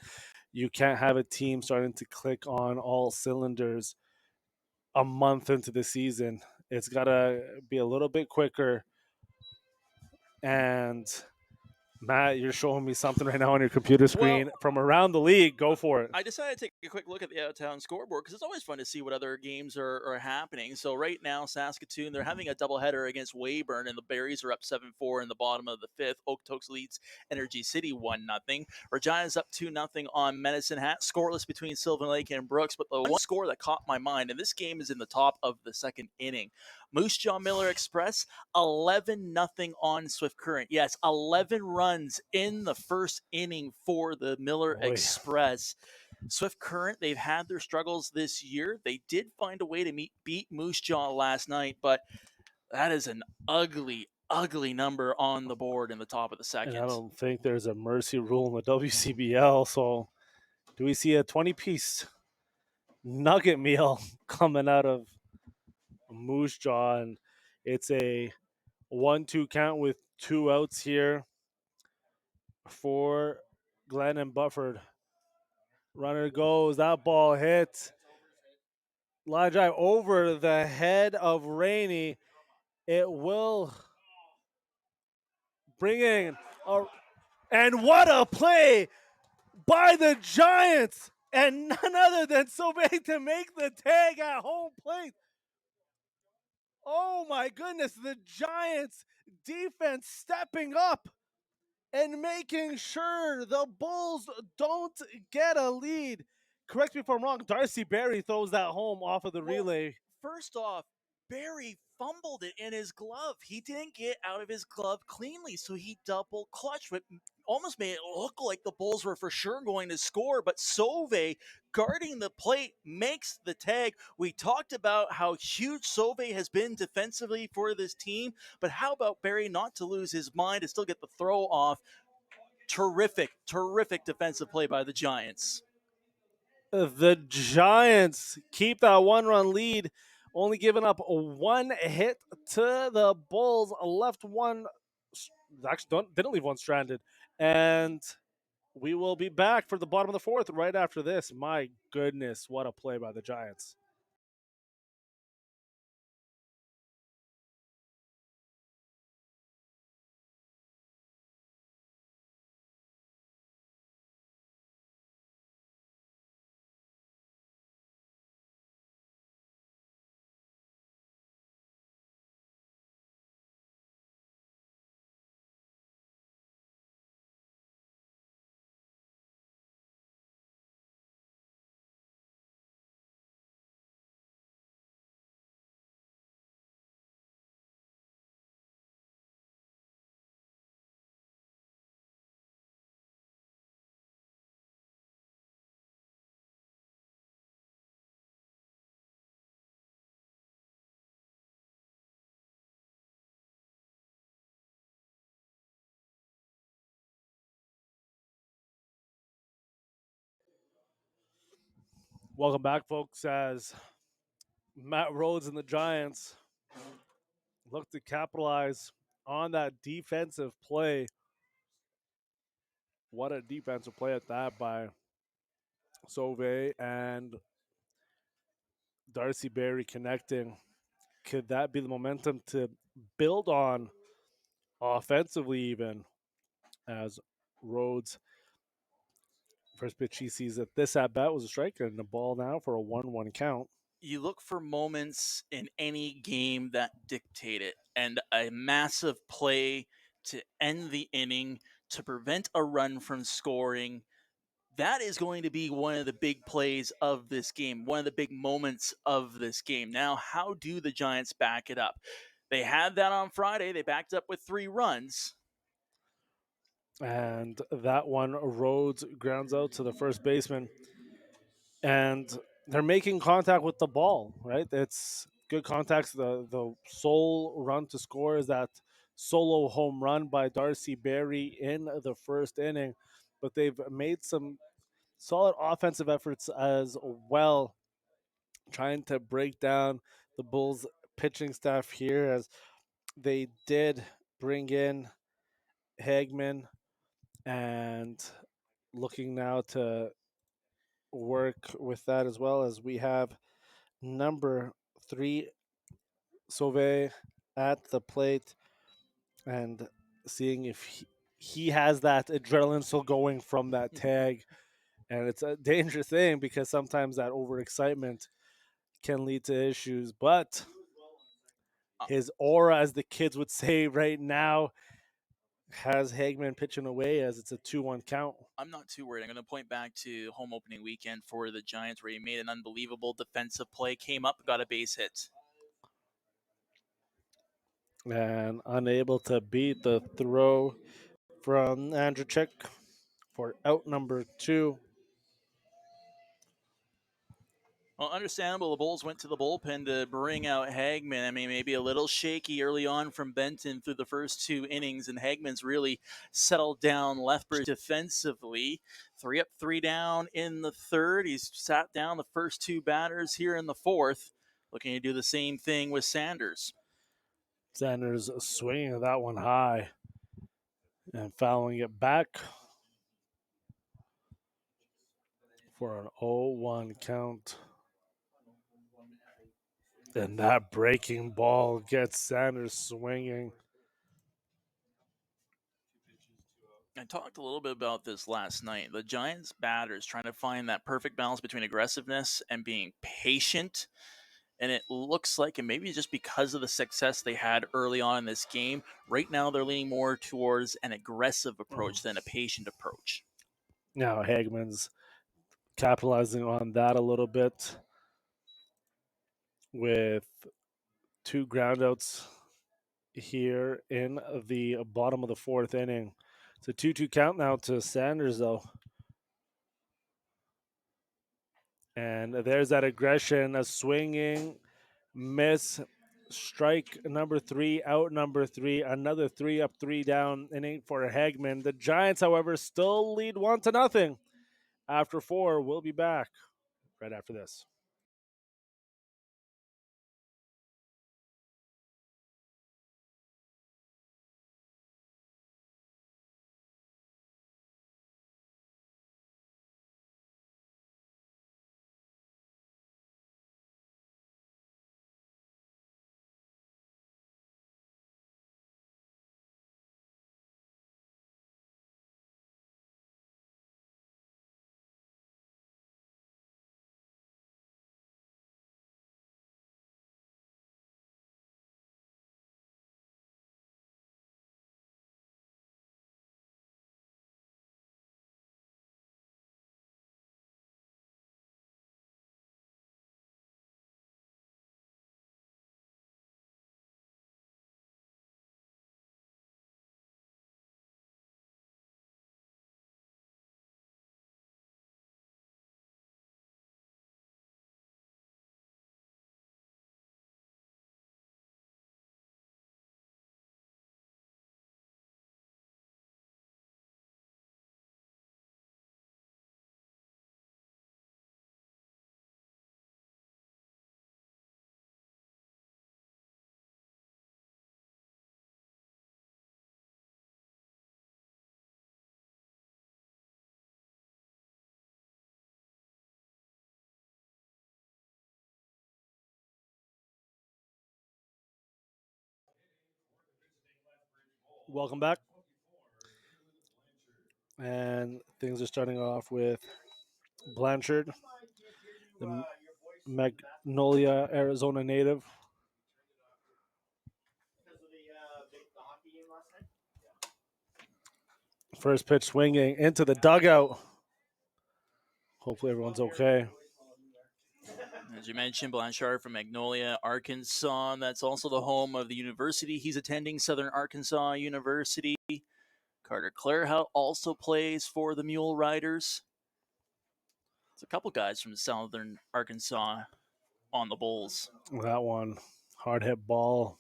you can't have a team starting to click on all cylinders a month into the season. It's got to be a little bit quicker. And Matt, you're showing me something right now on your computer screen from around the league. Go for it. I decided to take a quick look at the out-of-town scoreboard because it's always fun to see what other games are happening. So right now, Saskatoon, they're having a doubleheader against Weyburn, and the Berries are up 7-4 in the bottom of the 5th. Okotoks leads Energy City 1-0. Regina's up 2-0 on Medicine Hat. Scoreless between Sylvan Lake and Brooks, but the one score that caught my mind, and this game is in the top of the 2nd inning. Moose Jaw Miller Express, 11-0 on Swift Current. Yes, 11 runs in the first inning for the Miller Express. Swift Current, they've had their struggles this year. They did find a way to beat Moose Jaw last night, but that is an ugly number on the board in the top of the 2nd. And I don't think there's a mercy rule in the WCBL, so do we see a 20-piece nugget meal coming out of Moose Jaw? And it's a 1-2 count with 2 outs here for Glenn and Bufford. Runner goes. That ball hit. Line drive over the head of Rainey. It will bring in and what a play by the Giants, and none other than Sobey to make the tag at home plate. Oh my goodness, the Giants defense stepping up and making sure the Bulls don't get a lead. Correct me if I'm wrong, Darcy Berry throws that home off of the relay. First off, Barry fumbled it in his glove. He didn't get out of his glove cleanly, so he double clutched, which almost made it look like the Bulls were for sure going to score, but Sauvé, guarding the plate, makes the tag. We talked about how huge Sauvé has been defensively for this team, but how about Barry not to lose his mind and still get the throw off? Terrific defensive play by the Giants. The Giants keep that 1-run lead, only giving up 1 hit to the Bulls. Left 1 actually didn't leave one stranded. And we will be back for the bottom of the fourth right after this. My goodness, what a play by the Giants. Welcome back, folks, as Matt Rhodes and the Giants look to capitalize on that defensive play. What a defensive play at that by Sauve and Darcy Berry connecting. Could that be the momentum to build on offensively, even as Rhodes first pitch he sees that this at bat was a strike and the ball now for a 1-1 count. You look for moments in any game that dictate it, and a massive play to end the inning to prevent a run from scoring. That is going to be one of the big plays of this game, one of the big moments of this game. Now, how do the Giants back it up? They had that on Friday. They backed up with 3 runs. And that one, Rhodes grounds out to the first baseman. And they're making contact with the ball, right? It's good contacts. The sole run to score is that solo home run by Darcy Berry in the first inning. But they've made some solid offensive efforts as well, trying to break down the Bulls pitching staff here, as they did bring in Hagman and looking now to work with that as well, as we have number 3 Sauve at the plate and seeing if he has that adrenaline still going from that tag. And it's a dangerous thing because sometimes that overexcitement can lead to issues. But his aura, as the kids would say right now, has Hagman pitching away as it's a 2-1 count. I'm not too worried. I'm going to point back to home opening weekend for the Giants, where he made an unbelievable defensive play, came up, got a base hit. And unable to beat the throw from Andrzejczyk for out number 2. Well, understandable. The Bulls went to the bullpen to bring out Hagman. I mean, maybe a little shaky early on from Benton through the first 2 innings, and Hagman's really settled down Lethbridge defensively. 3 up, 3 down in the third. He's sat down the first 2 batters here in the fourth, looking to do the same thing with Sanders. Sanders swinging that one high and fouling it back for an 0-1 count. And that breaking ball gets Sanders swinging. I talked a little bit about this last night. The Giants batters trying to find that perfect balance between aggressiveness and being patient. And it looks like, and maybe just because of the success they had early on in this game, right now they're leaning more towards an aggressive approach than a patient approach. Now Hagman's capitalizing on that a little bit with 2 groundouts here in the bottom of the fourth inning. It's a 2-2 count now to Sanders, though. And there's that aggression, a swinging miss, strike number 3, out number 3, another 3 up, 3 down inning for Hagman. The Giants, however, still lead 1-0 after 4. We'll be back right after this. Welcome back. And things are starting off with Blanchard, the Magnolia, Arizona native. First pitch swinging into the dugout. Hopefully everyone's okay. As you mentioned, Blanchard from Magnolia, Arkansas. That's also the home of the university he's attending, Southern Arkansas University. Carter Clarehout also plays for the Mule Riders. It's a couple guys from Southern Arkansas on the Bulls. That one, hard hit ball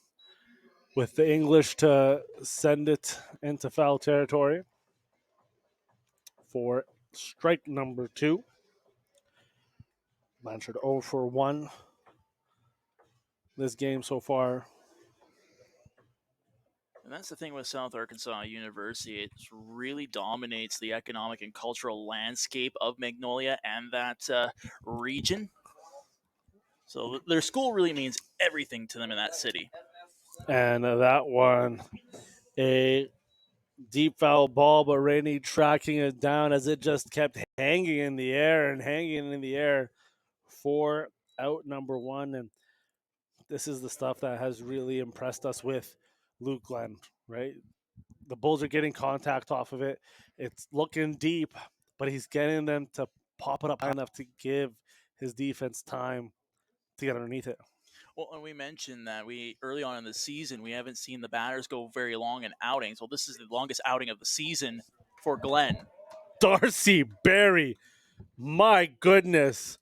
with the English to send it into foul territory for strike number 2. Blanchard 0 for 1 this game so far. And that's the thing with South Arkansas University. It really dominates the economic and cultural landscape of Magnolia and that region. So their school really means everything to them in that city. And that one, a deep foul ball, but Rainey tracking it down as it just kept hanging in the air and hanging in the air for out number 1. And this is the stuff that has really impressed us with Luke Glenn, right? The Bulls are getting contact off of it. It's looking deep, but he's getting them to pop it up high enough to give his defense time to get underneath it. Well, and we mentioned that early on in the season, we haven't seen the batters go very long in outings. Well, this is the longest outing of the season for Glenn. Darcy Berry, my goodness.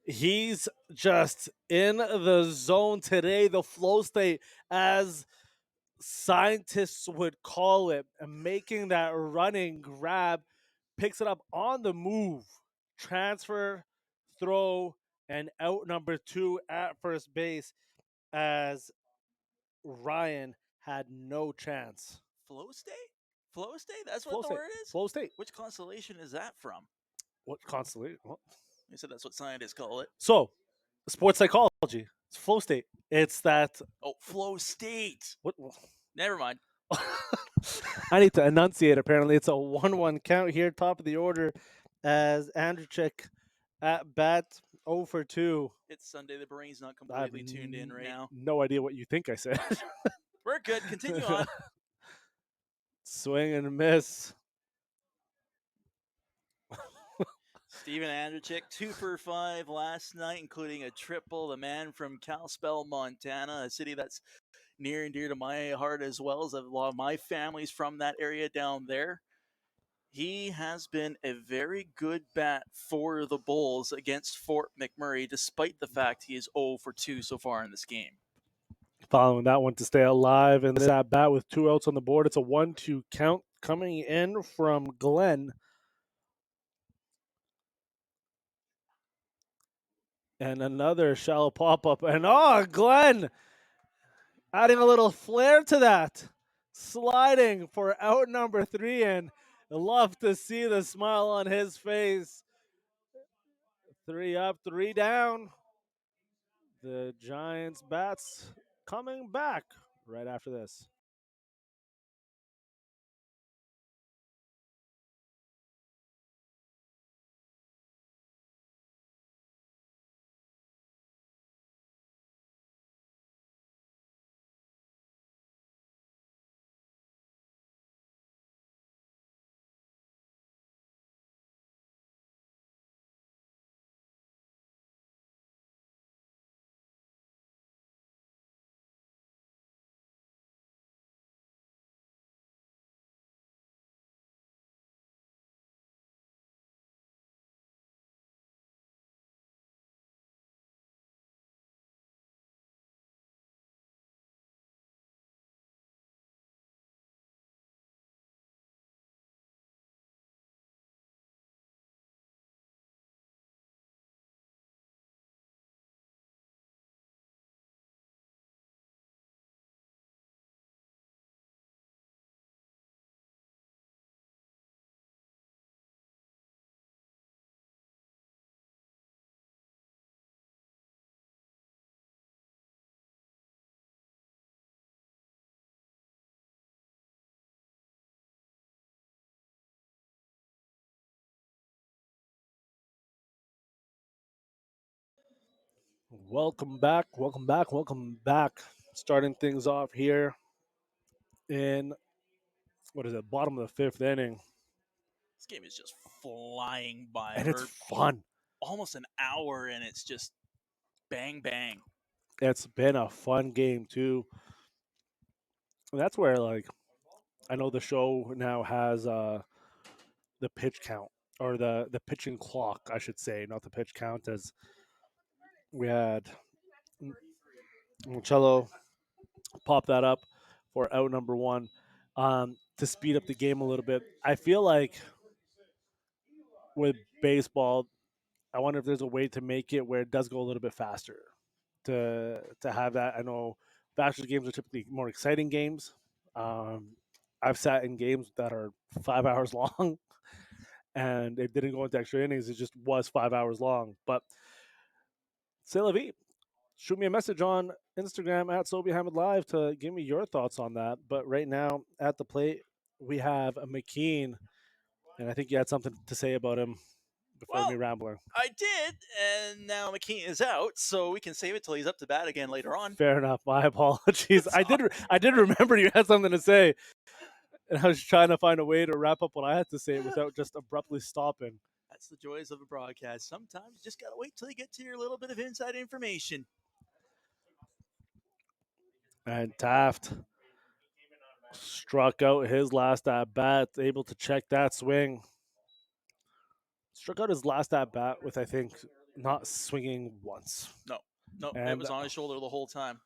He's just in the zone today, the flow state, as scientists would call it, and making that running grab, picks it up on the move, transfer, throw, and out number 2 at first base as Ryan had no chance. Flow state? Flow state? That's Flow what the state. word is? Flow state. Which constellation is that from? What constellation? What? You said that's what scientists call it. So, sports psychology. It's flow state. It's that. Oh, flow state. What? Never mind. I need to enunciate. Apparently, it's a 1-1 count here, top of the order, as Andrzejczyk at bat 0 for 2. It's Sunday. The brain's not completely tuned in right now. No idea what you think I said. We're good. Continue on. Swing and miss. Steven Andrzejczyk, 2 for 5 last night, including a triple. The man from Kalispell, Montana, a city that's near and dear to my heart, as well as a lot of my family's from that area down there. He has been a very good bat for the Bulls against Fort McMurray, despite the fact he is 0 for 2 so far in this game. Following that one to stay alive, and this at bat with 2 outs on the board. It's a 1-2 count coming in from Glenn. And another shallow pop-up. And Glenn adding a little flair to that. Sliding for out number 3, and love to see the smile on his face. 3 up, 3 down. The Giants bats coming back right after this. Welcome back. Welcome back. Welcome back. Starting things off here in bottom of the fifth inning. This game is just flying by. And it's fun. Almost an hour, and it's just bang, bang. It's been a fun game, too. And that's where, I know the show now has the pitch count, or the pitching clock, I should say, not the pitch count, as we had Cello pop that up for out number one to speed up the game a little bit. I feel like with baseball, I wonder if there's a way to make it where it does go a little bit faster. To have that, I know faster games are typically more exciting games. I've sat in games that are 5 hours long, and it didn't go into extra innings. It just was 5 hours long. But c'est la vie. Shoot me a message on Instagram at SoBeHamid Live to give me your thoughts on that. But right now at the plate, we have a McKean, and I think you had something to say about him before me rambling. I did, and now McKean is out, so we can save it till he's up to bat again later on. Fair enough. My apologies. I did remember you had something to say, and I was trying to find a way to wrap up what I had to say without just abruptly stopping. That's the joys of a broadcast. Sometimes you just got to wait till you get to your little bit of inside information. And Taft struck out his last at bat, able to check that swing. Struck out his last at bat with, I think, not swinging once. No, it was on his shoulder the whole time.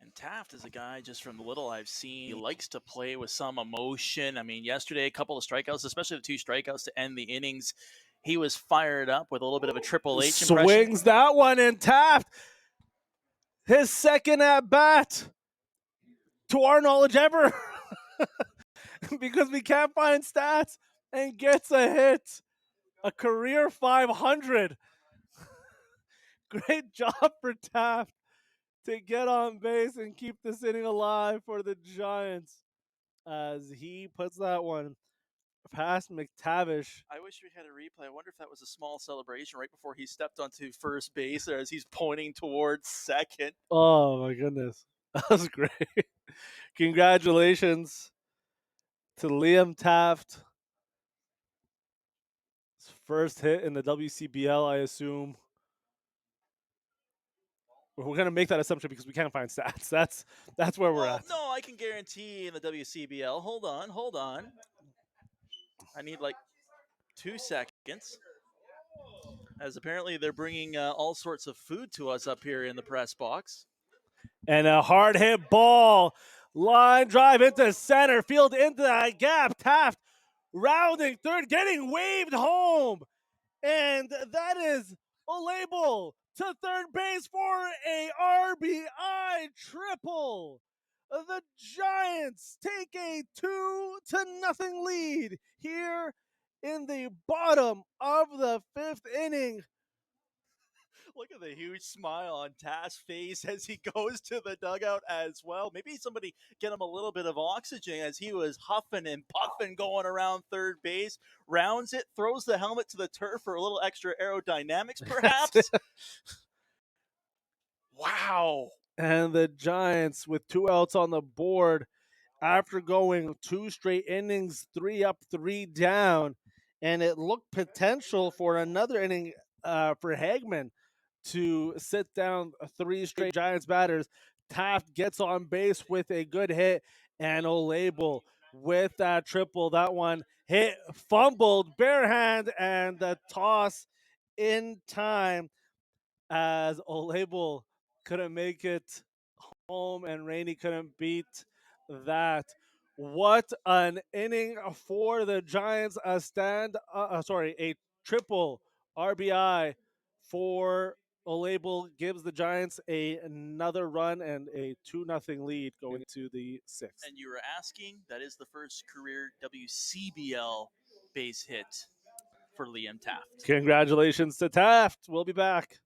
And Taft is a guy, just from the little I've seen, he likes to play with some emotion. I mean, yesterday, a couple of strikeouts, especially the 2 strikeouts to end the innings. He was fired up with a little bit of a Triple H impression. Swings that one, and Taft, his second at bat, to our knowledge, ever. Because we can't find stats, and gets a hit. A career 500. Great job for Taft to get on base and keep this inning alive for the Giants as he puts that one past McTavish. I wish we had a replay. I wonder if that was a small celebration right before he stepped onto first base there as he's pointing towards second. Oh, my goodness. That was great. Congratulations to Liam Taft. His first hit in the WCBL, I assume. We're going to make that assumption because we can't find stats. That's where we're at. No, I can guarantee in the WCBL. Hold on. I need 2 seconds. As apparently they're bringing all sorts of food to us up here in the press box. And a hard hit ball. Line drive into center field, into that gap. Taft rounding third, getting waved home. And that is Olable to third base for a RBI triple. The Giants take a 2-0 lead here in the bottom of the fifth inning. Look at the huge smile on Taft's face as he goes to the dugout as well. Maybe somebody get him a little bit of oxygen as he was huffing and puffing going around third base. Rounds it, throws the helmet to the turf for a little extra aerodynamics, perhaps. Wow. And the Giants, with 2 outs on the board, after going 2 straight innings, 3 up, 3 down, and it looked potential for another inning for Hagman to sit down 3 straight Giants batters. Taft gets on base with a good hit, and Olable with that triple. That one hit, fumbled, bare hand, and the toss in time as Olable couldn't make it home, and Rainey couldn't beat that. What an inning for the Giants! A triple RBI for Olable gives the Giants another run and a 2-0 lead going to the 6th. And you were asking, that is the first career WCBL base hit for Liam Taft. Congratulations to Taft. We'll be back.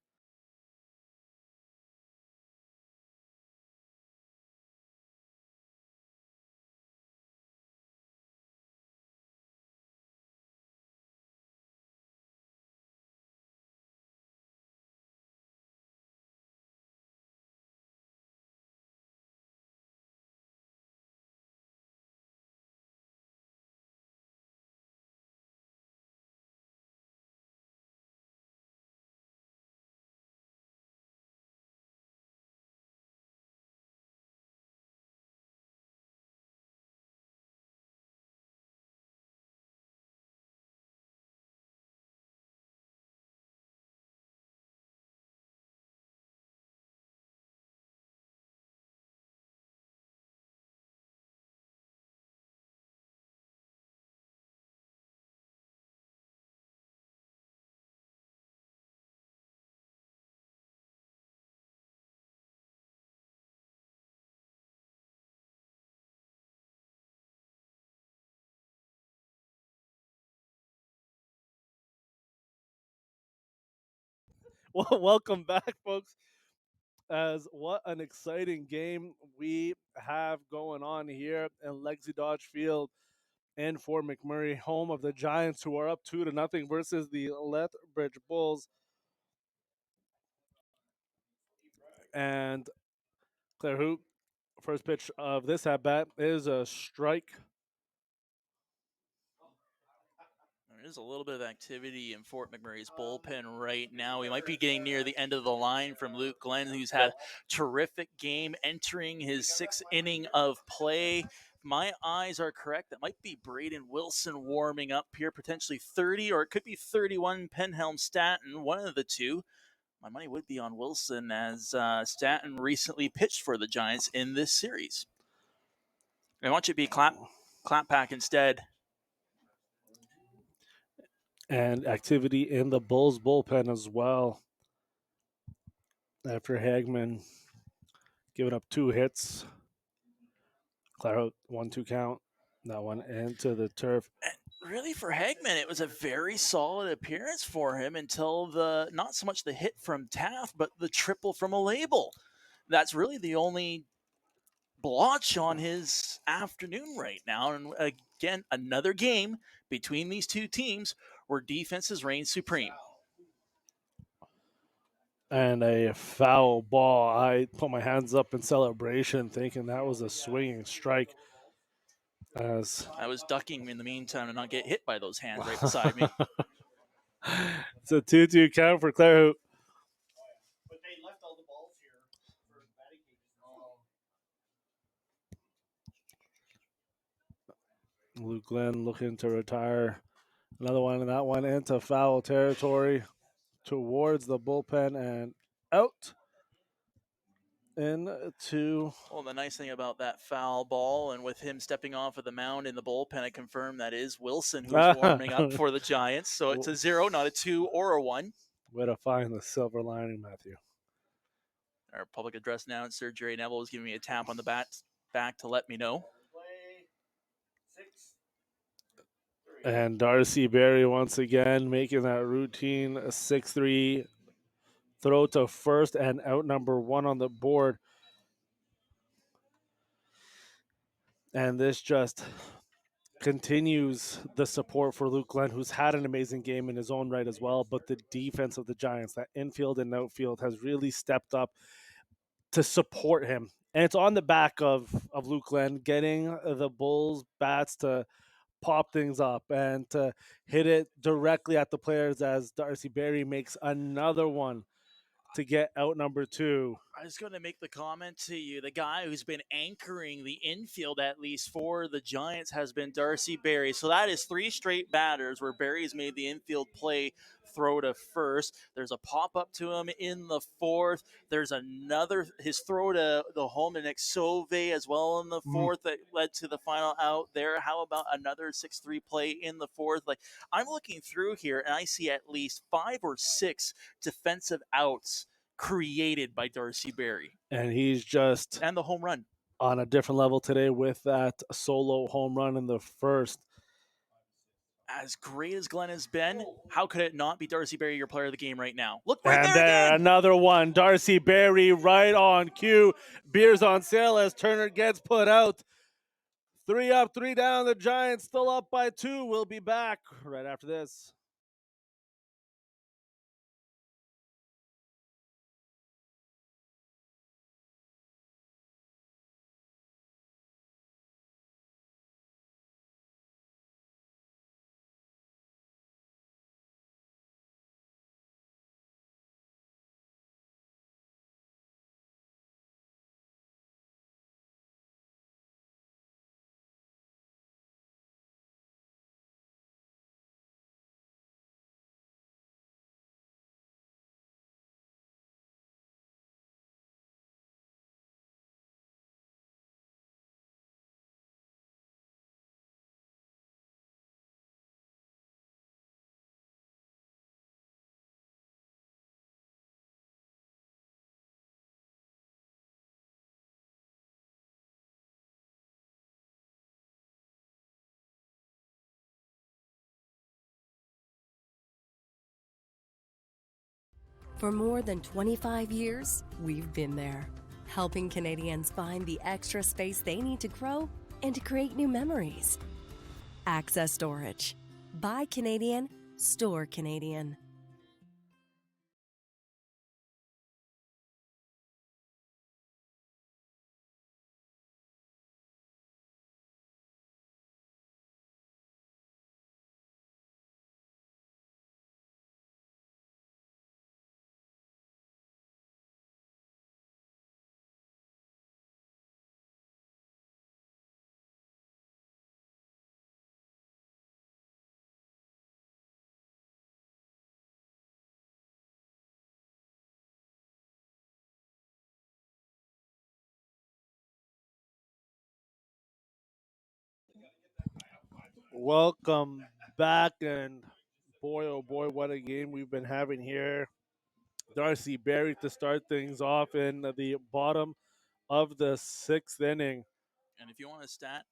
Well, welcome back, folks. As what an exciting game we have going on here in Lexi Dodge Field in Fort McMurray, home of the Giants, who are up 2-0 versus the Lethbridge Bulls. And Claire Hoop, first pitch of this at bat is a strike. There is a little bit of activity in Fort McMurray's bullpen right now. We might be getting near the end of the line from Luke Glenn, who's had a terrific game entering his 6th inning of play. If my eyes are correct, that might be Braden Wilson warming up here, potentially 30, or it could be 31 Penhelm Stanton, one of the two. My money would be on Wilson, as Stanton recently pitched for the Giants in this series. I want you to be clap pack instead. And activity in the Bulls bullpen as well. After Hagman giving up 2 hits. Claire, 1-2 count. That one into the turf. Really, for Hagman, it was a very solid appearance for him until the, not so much the hit from Taft, but the triple from a label. That's really the only blotch on his afternoon right now. And again, another game between these two teams where defenses reign supreme. And a foul ball. I put my hands up in celebration, thinking that was a swinging strike. As I was ducking in the meantime to not get hit by those hands right beside me. It's a 2-2 count for Claire Hoop. But they left all the balls here for batting cages. Luke Glenn looking to retire. Another one, and that one into foul territory towards the bullpen and out into. Well, the nice thing about that foul ball, and with him stepping off of the mound in the bullpen, I confirm that is Wilson who's warming up for the Giants. So it's a 0, not a 2 or a 1. Way to find the silver lining, Matthew. Our public address announcer, Jerry Neville, was giving me a tap on the back to let me know. And Darcy Berry once again making that routine 6-3 throw to first and out number 1 on the board. And this just continues the support for Luke Glenn, who's had an amazing game in his own right as well. But the defense of the Giants, that infield and outfield, has really stepped up to support him. And it's on the back of Luke Glenn getting the Bulls bats to pop things up and to hit it directly at the players, as Darcy Berry makes another one to get out number 2. I was going to make the comment to you. The guy who's been anchoring the infield, at least for the Giants, has been Darcy Berry. So that is 3 straight batters where Berry's made the infield play throw to first. There's a pop-up to him in the 4th. There's another, his throw to the home to Nick Sauvé as well in the 4th that led to the final out there. How about another 6-3 play in the 4th? Like, I'm looking through here, and I see at least 5 or 6 defensive outs created by Darcy Berry. And he's just and the home run on a different level today with that solo home run in the 1st. As great as Glenn has been, how could it not be Darcy Berry your player of the game right now? Look right and there again. Another one. Darcy Berry right on cue. Beers on sale as Turner gets put out. 3 up, 3 down. The Giants still up by 2. We'll be back right after this. For more than 25 years, we've been there, helping Canadians find the extra space they need to grow and to create new memories. Access Storage. Buy Canadian, store Canadian. Welcome back, and boy, oh boy, what a game we've been having here. Darcy Berry to start things off in the bottom of the sixth inning. And if you want a stat,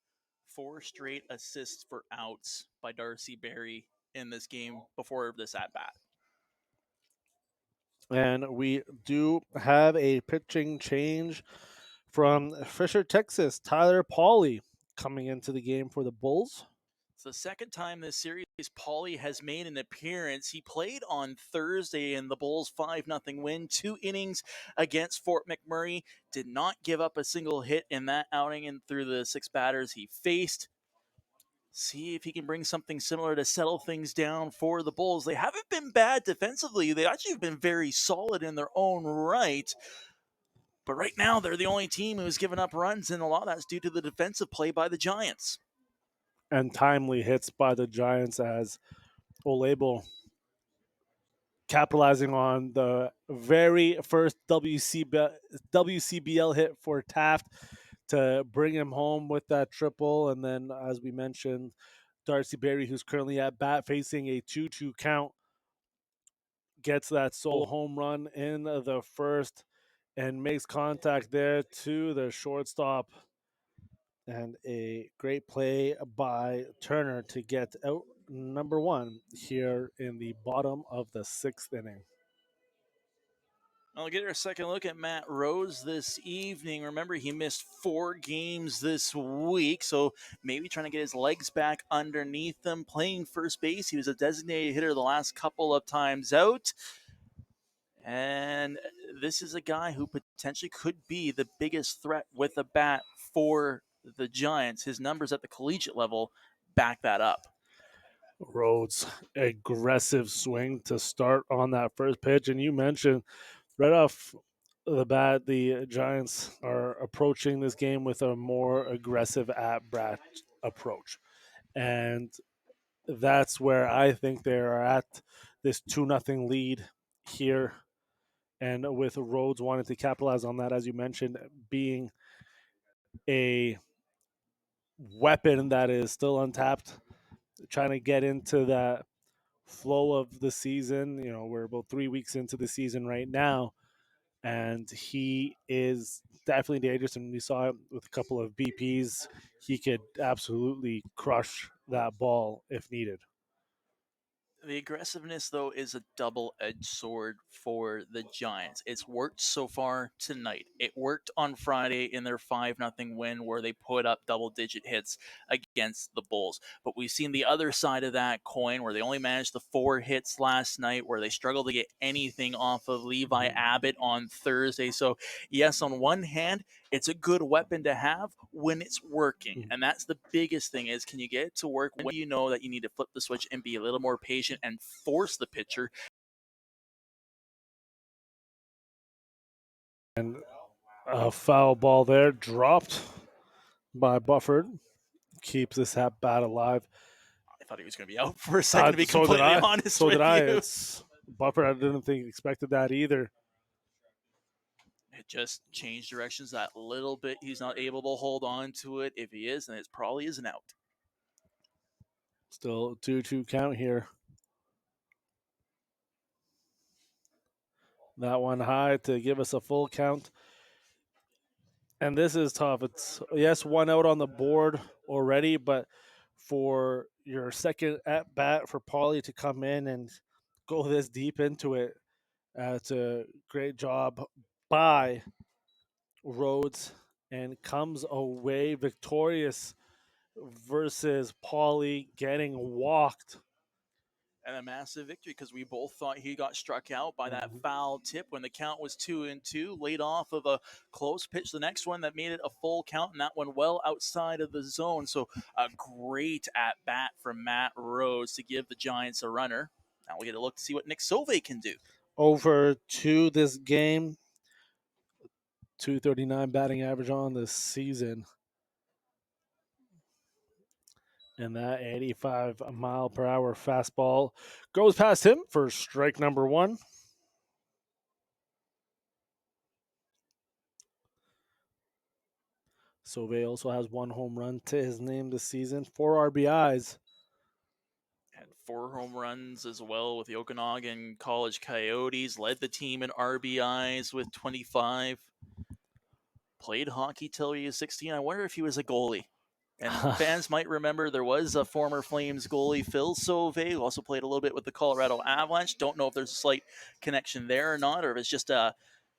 4 straight assists for outs by Darcy Berry in this game before this at bat. And we do have a pitching change from Fisher, Texas. Tyler Pauly coming into the game for the Bulls. It's the second time this series Pauly has made an appearance. He played on Thursday in the Bulls' 5-0 win, 2 innings against Fort McMurray. Did not give up a single hit in that outing and through the 6 batters he faced. See if he can bring something similar to settle things down for the Bulls. They haven't been bad defensively. They actually have been very solid in their own right. But right now, they're the only team who's given up runs, and a lot of that's due to the defensive play by the Giants. And timely hits by the Giants as Olable capitalizing on the very first WCBL hit for Taft to bring him home with that triple. And then, as we mentioned, Darcy Berry, who's currently at bat facing a 2-2 count, gets that solo home run in the first and makes contact there to the shortstop. And a great play by Turner to get out number 1 here in the bottom of the sixth inning. I'll get a second look at Matt Rose this evening. Remember, he missed 4 games this week, so maybe trying to get his legs back underneath him. Playing first base, he was a designated hitter the last couple of times out. And this is a guy who potentially could be the biggest threat with a bat for the Giants. His numbers at the collegiate level back that up. Rhodes, aggressive swing to start on that first pitch. And you mentioned right off the bat, the Giants are approaching this game with a more aggressive at-bat approach. And that's where I think they are at this 2-0 lead here. And with Rhodes wanting to capitalize on that, as you mentioned, being a weapon that is still untapped, trying to get into that flow of the season. You know, we're about 3 weeks into the season right now, and he is definitely dangerous. And we saw it with a couple of BPs. He could absolutely crush that ball if needed. The aggressiveness, though, is a double-edged sword for the Giants. It's worked so far tonight. It worked on Friday in their 5-0 win where they put up double-digit hits against the Bulls. But we've seen the other side of that coin where they only managed the 4 hits last night, where they struggled to get anything off of Levi Abbott on Thursday. So, yes, on one hand, it's a good weapon to have when it's working. And that's the biggest thing is, can you get it to work when you know that you need to flip the switch and be a little more patient and force the pitcher. And a foul ball there dropped by Bufford. Keeps this at bat alive. I thought he was going to be out for a second, to be completely honest so with did I. you. Bufford, I didn't think expected that either. It just changed directions that little bit. He's not able to hold on to it. If he is, then it probably is an out. Still 2-2 count here. That one high to give us a full count. And this is tough. It's, yes, 1 out on the board already, but for your second at bat for Pauly to come in and go this deep into it, It's a great job by Rhodes and comes away victorious versus Paulie getting walked. And a massive victory because we both thought he got struck out by that foul tip when the count was 2-2, laid off of a close pitch. The next one that made it a full count, and that one well outside of the zone. So a great at bat from Matt Rhodes to give the Giants a runner. Now we get a look to see what Nick Sauvé can do. Over to this game, 239 batting average on the season. And that 85-mile-per-hour fastball goes past him for strike number 1. Sauvé also has 1 home run to his name this season, 4 RBIs. Had 4 home runs as well with the Okanagan College Coyotes. Led the team in RBIs with 25. Played hockey till he was 16. I wonder if he was a goalie. And fans might remember there was a former Flames goalie, Phil Sauvé, who also played a little bit with the Colorado Avalanche. Don't know if there's a slight connection there or not, or if it's just the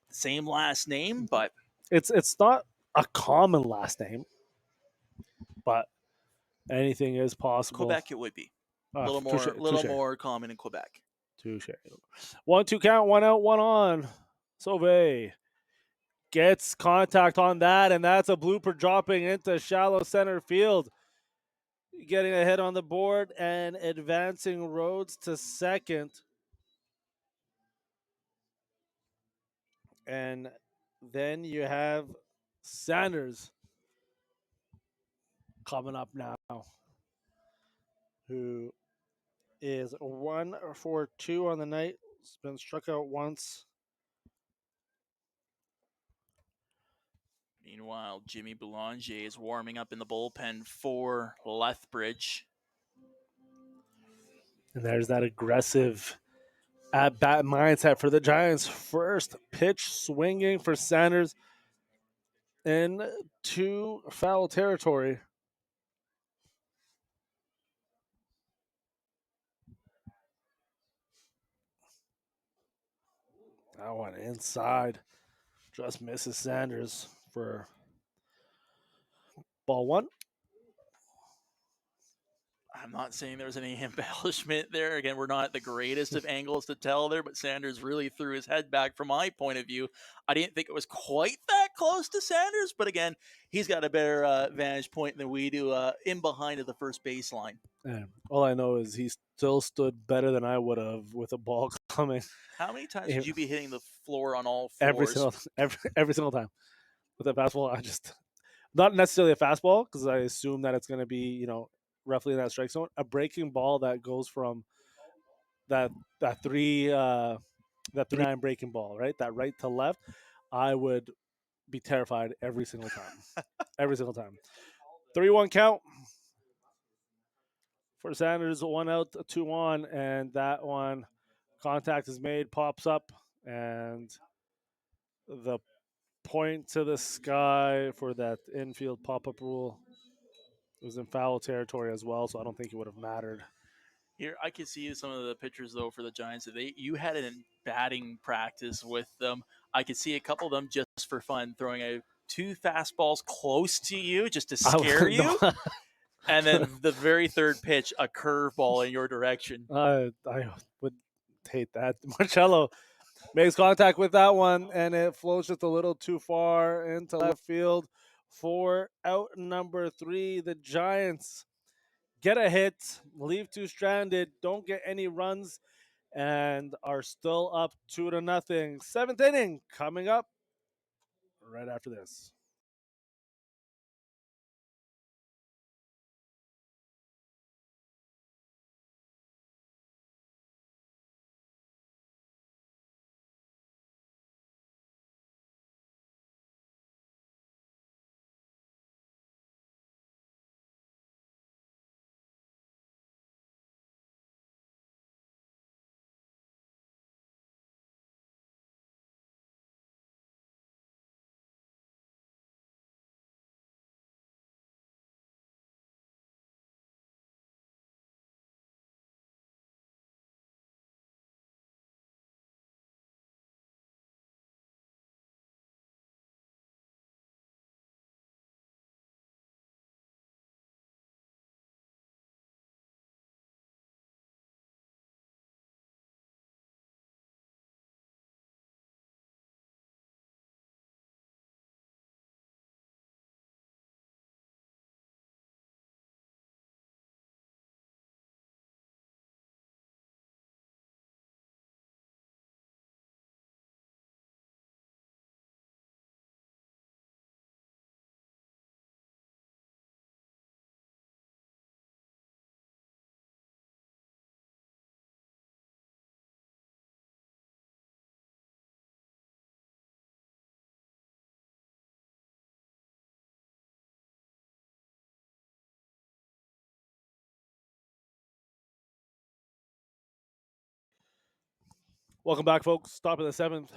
same last name. But it's not a common last name, but anything is possible. Quebec it would be. A little more common in Quebec. Touche. 1-2 count, 1 out, 1 on. Sauvé gets contact on that, and that's a blooper dropping into shallow center field. Getting a hit on the board and advancing Rhodes to second. And then you have Sanders coming up now, who is 1 for 2 on the night. He's been struck out once. Meanwhile, Jimmy Boulanger is warming up in the bullpen for Lethbridge. And there's that aggressive at-bat mindset for the Giants. First pitch swinging for Sanders into foul territory. That one inside. Just misses Sanders for ball 1. I'm not saying there was any embellishment there. Again, we're not the greatest of angles to tell there, but Sanders really threw his head back from my point of view. I didn't think it was quite that close to Sanders, but again, he's got a better vantage point than we do in behind of the first baseline. And all I know is he still stood better than I would have with a ball coming. How many times would you be hitting the floor on all fours? Every single time. With a fastball, I just, not necessarily a fastball, because I assume that it's going to be, roughly in that strike zone. A breaking ball that goes from that 3-9 breaking ball, right? That right to left, I would be terrified every single time. Every single time. 3-1 count for Sanders, 1 out, 2 on, and that one, contact is made, pops up, and the point to the sky for that infield pop-up rule was in foul territory as well, so I don't think it would have mattered. Here, I can see some of the pictures, though, for the Giants. You had it in batting practice with them. I could see a couple of them just for fun throwing out 2 fastballs close to you just to scare you. And then the very third pitch, a curveball in your direction. I would hate that. Marcello makes contact with that one, and it flows just a little too far into left field for out number 3. The Giants get a hit, leave 2 stranded, don't get any runs, and are still up 2-0. 7th inning coming up right after this. Welcome back, folks. Top of the 7th.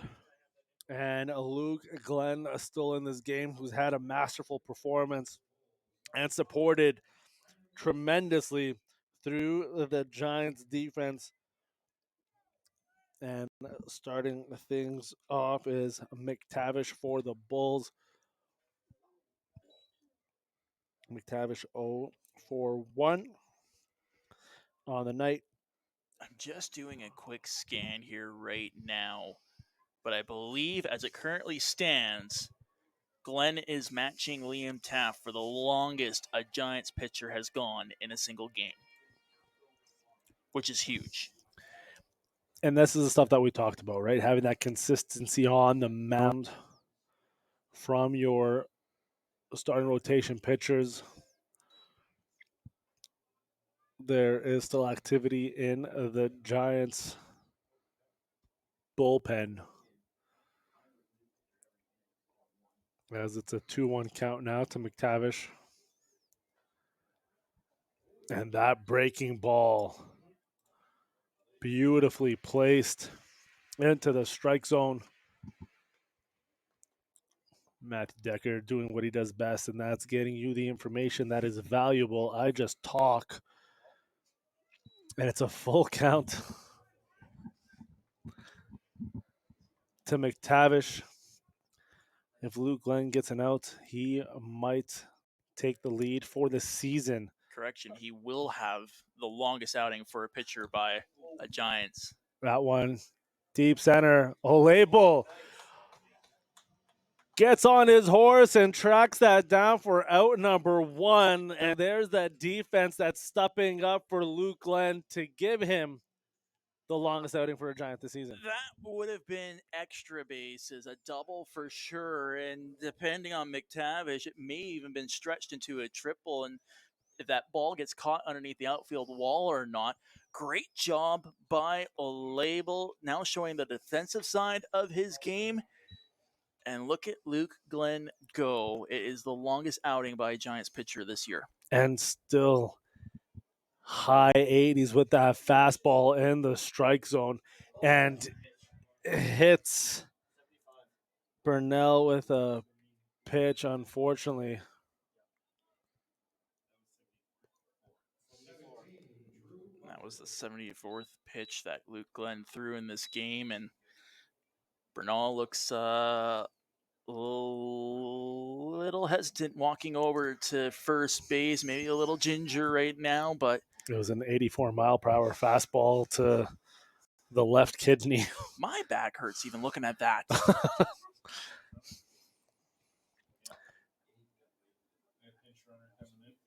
And Luke Glenn still in this game, who's had a masterful performance and supported tremendously through the Giants defense. And starting things off is McTavish for the Bulls. McTavish 0 for 1 on the night. I'm just doing a quick scan here right now, but I believe as it currently stands, Glenn is matching Liam Taft for the longest a Giants pitcher has gone in a single game, which is huge. And this is the stuff that we talked about, right? Having that consistency on the mound from your starting rotation pitchers. There is still activity in the Giants bullpen, as it's a 2-1 count now to McTavish. And that breaking ball, beautifully placed into the strike zone. Matthew Decker doing what he does best, and that's getting you the information that is valuable. I just talk, and it's a full count to McTavish. If Luke Glenn gets an out, he might take the lead for the season. Correction, he will have the longest outing for a pitcher by a Giants. That one, deep center, Olable gets on his horse and tracks that down for out number 1. And there's that defense that's stepping up for Luke Glenn to give him the longest outing for a Giant this season. That would have been extra bases, a double for sure. And depending on McTavish, it may even been stretched into a triple. And if that ball gets caught underneath the outfield wall or not, great job by Olable, now showing the defensive side of his game. And look at Luke Glenn go. It is the longest outing by a Giants pitcher this year. And still high 80s with that fastball in the strike zone. And hits Burnell with a pitch, unfortunately. That was the 74th pitch that Luke Glenn threw in this game. And Bernal looks a little hesitant walking over to first base, maybe a little ginger right now, but it was an 84-mile-per-hour fastball to the left kidney. My back hurts even looking at that.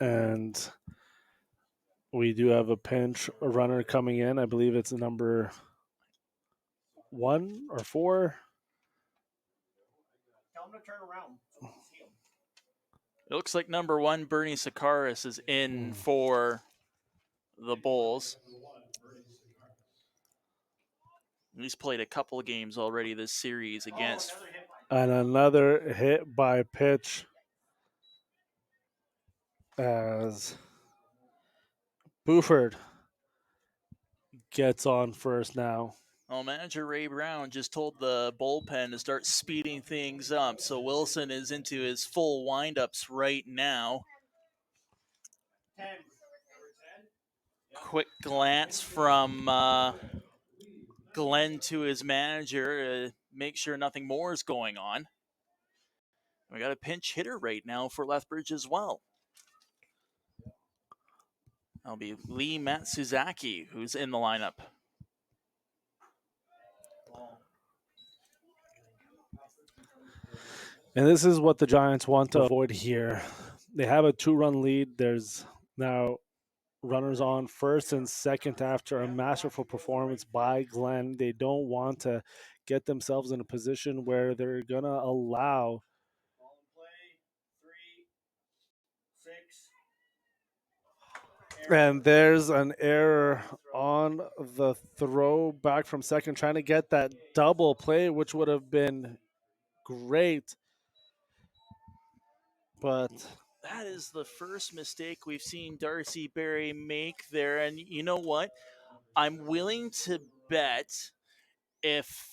And we do have a pinch runner coming in. I believe it's number 1 or 4. Tell him to turn around. It looks like number 1, Bernie Sakaris, is in for the Bulls. He's played a couple of games already this series against. And another hit by pitch as Buford gets on first now. Well, manager Ray Brown just told the bullpen to start speeding things up, so Wilson is into his full windups right now. 10. Quick glance from Glenn to his manager to make sure nothing more is going on. We got a pinch hitter right now for Lethbridge as well. That'll be Lee Matsuzaki, who's in the lineup. And this is what the Giants want to avoid here. They have a 2-run lead. There's now runners on first and second after a masterful performance by Glenn. They don't want to get themselves in a position where they're going to allow. And there's an error on the throw back from second, trying to get that double play, which would have been great. But that is the first mistake we've seen Darcy Berry make there. And you know what? I'm willing to bet if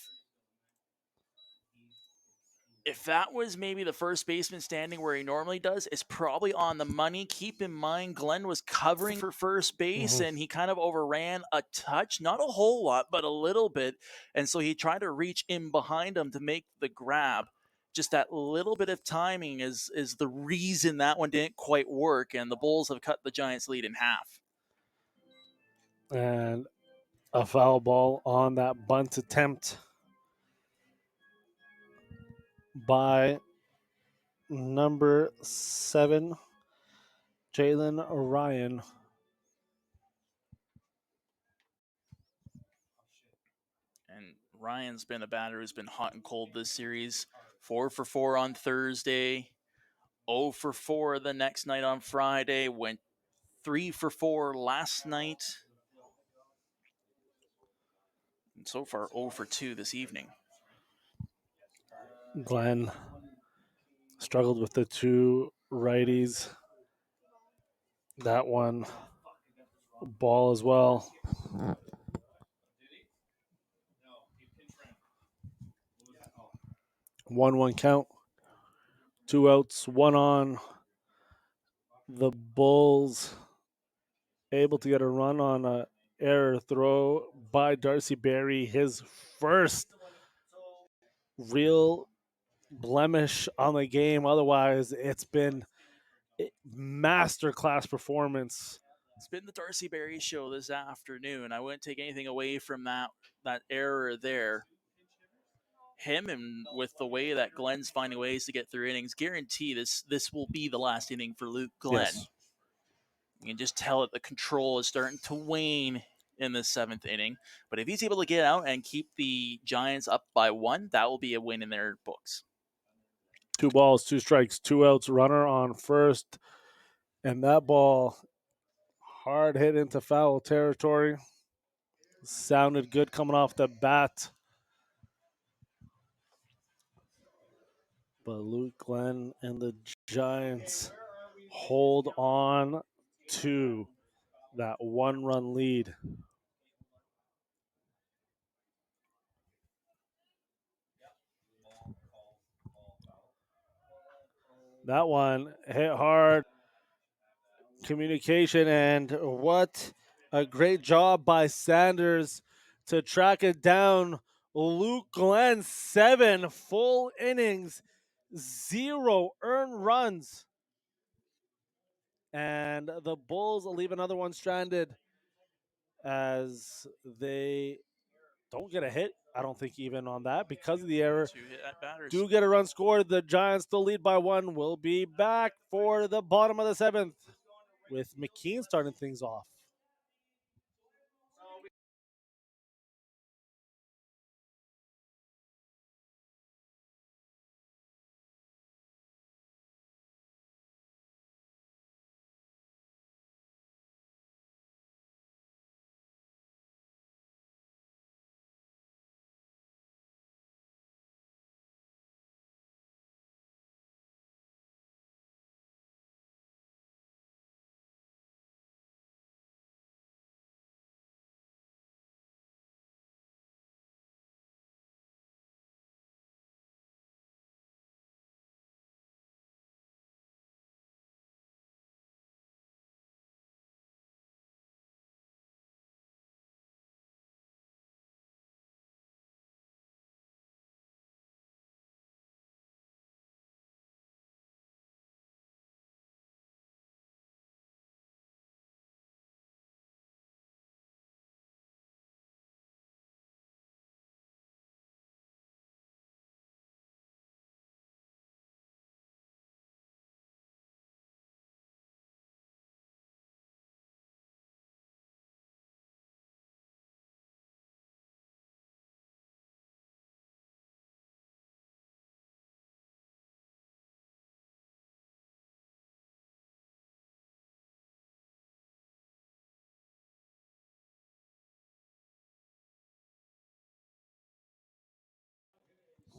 that was maybe the first baseman standing where he normally does, it's probably on the money. Keep in mind, Glenn was covering for first base and he kind of overran a touch, not a whole lot, but a little bit. And so he tried to reach in behind him to make the grab. Just that little bit of timing is the reason that one didn't quite work, and the Bulls have cut the Giants' lead in half. And a foul ball on that bunt attempt by number 7, Jalen Ryan. And Ryan's been a batter who's been hot and cold this series. 4 for 4 on Thursday, 0 for 4 the next night on Friday, went 3 for 4 last night, and so far 0 for 2 this evening. Glenn struggled with the two righties. That one ball as well. 1-1 count. 2 outs, 1 on. The Bulls able to get a run on a error throw by Darcy Berry. His first real blemish on the game. Otherwise, it's been a masterclass performance. It's been the Darcy Berry show this afternoon. I wouldn't take anything away from that error there. Him, and with the way that Glenn's finding ways to get through innings, guarantee this will be the last inning for Luke Glenn. Yes. You can just tell that the control is starting to wane in the 7th inning. But if he's able to get out and keep the Giants up by 1, that will be a win in their books. 2 balls, 2 strikes, 2 outs, runner on first. And that ball hard hit into foul territory. Sounded good coming off the bat. But Luke Glenn and the Giants hold on to that 1-run lead. That one hit hard. Communication, and what a great job by Sanders to track it down. Luke Glenn, 7 full innings, 0 earned runs. And the Bulls leave another one stranded as they don't get a hit. I don't think even on that because of the error. 2 hit at batters. Do get a run scored. The Giants still lead by 1. We'll be back for the bottom of the 7th with McKean starting things off.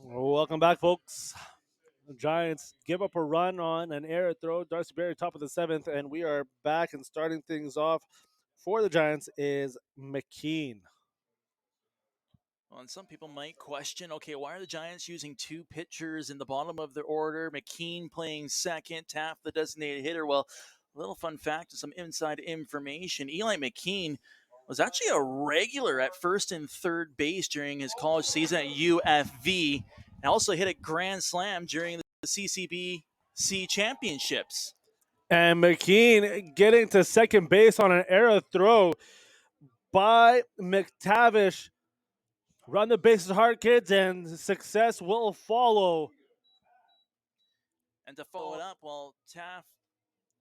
Welcome back, folks. The Giants give up a run on an error throw. Darcy Berry, top of the 7th, and we are back and starting things off for the Giants is McKean. Well, and some people might question, okay, why are the Giants using two pitchers in the bottom of their order? McKean playing second, Taft the designated hitter. Well, a little fun fact and some inside information. Eli McKean was actually a regular at first and third base during his college season at UFV, and also hit a grand slam during the CCBC championships. And McKean getting to second base on an error throw by McTavish. Run the bases hard, kids, and success will follow. And to follow it up, well, Taft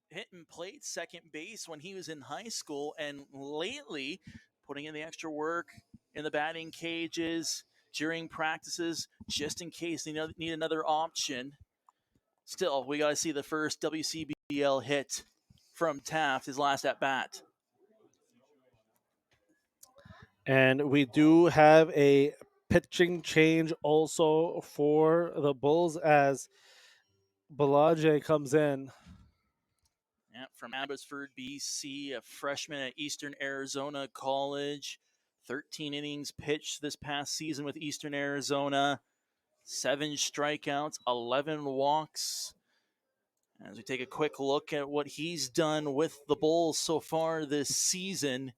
hit and played second base when he was in high school, and lately putting in the extra work in the batting cages during practices just in case they need another option. Still, we got to see the first WCBL hit from Taft, his last at bat. And we do have a pitching change also for the Bulls as Balaje comes in. Yeah, from Abbotsford, BC, a freshman at Eastern Arizona College. 13 innings pitched this past season with Eastern Arizona. 7 strikeouts, 11 walks. As we take a quick look at what he's done with the Bulls so far this season,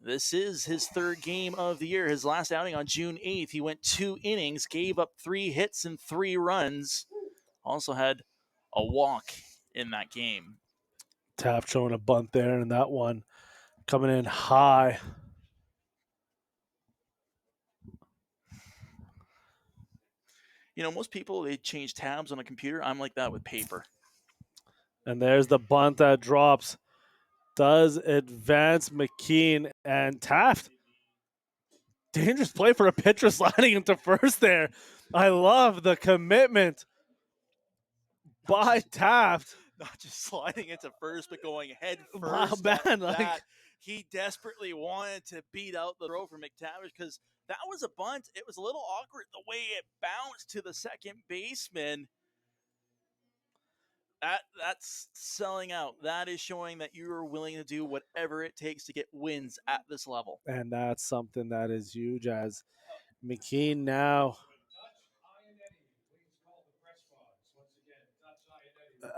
this is his third game of the year. His last outing on June 8th, he went 2 innings, gave up 3 hits and 3 runs. Also had a walk in that game. Taft showing a bunt there, and that one coming in high. You know, most people, they change tabs on a computer. I'm like that with paper. And there's the bunt that drops. Does advance McKean and Taft. Dangerous play for a pitcher sliding into first there. I love the commitment by Taft. Not just sliding into first, but going head Wow, first. man, like, he desperately wanted to beat out the throw for McTavish because that was a bunt. It was a little awkward the way it bounced to the second baseman. That's selling out. That is showing that you are willing to do whatever it takes to get wins at this level. And that's something that is huge as McKean now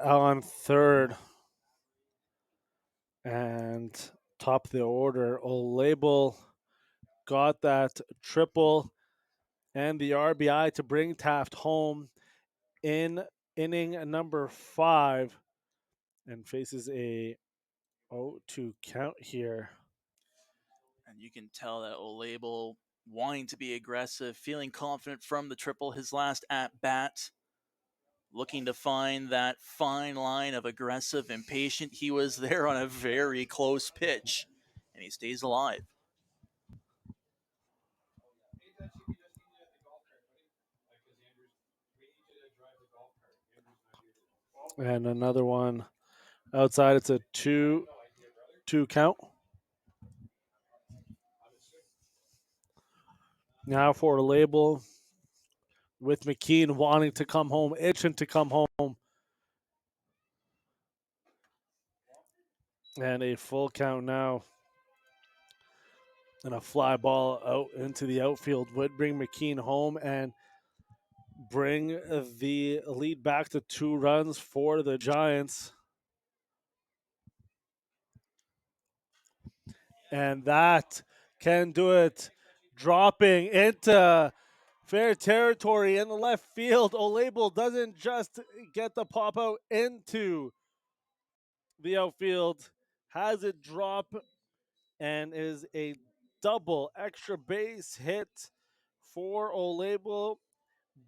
on third. And top of the order, Olabel got that triple and the RBI to bring Taft home in inning number 5 and faces a 0-2 count here. And you can tell that Olabel wanting to be aggressive, feeling confident from the triple, his last at bat, looking to find that fine line of aggressive and patient. He was there on a very close pitch, and he stays alive. And another one outside. It's a 2-2 count. Now for a label with McKean wanting to come home, itching to come home. And a full count now. And a fly ball out into the outfield would bring McKean home and bring the lead back to 2 runs for the Giants. And that can do it. Dropping into fair territory in the left field. Olabel doesn't just get the pop out into the outfield, has it drop, and is a double extra base hit for Olabel.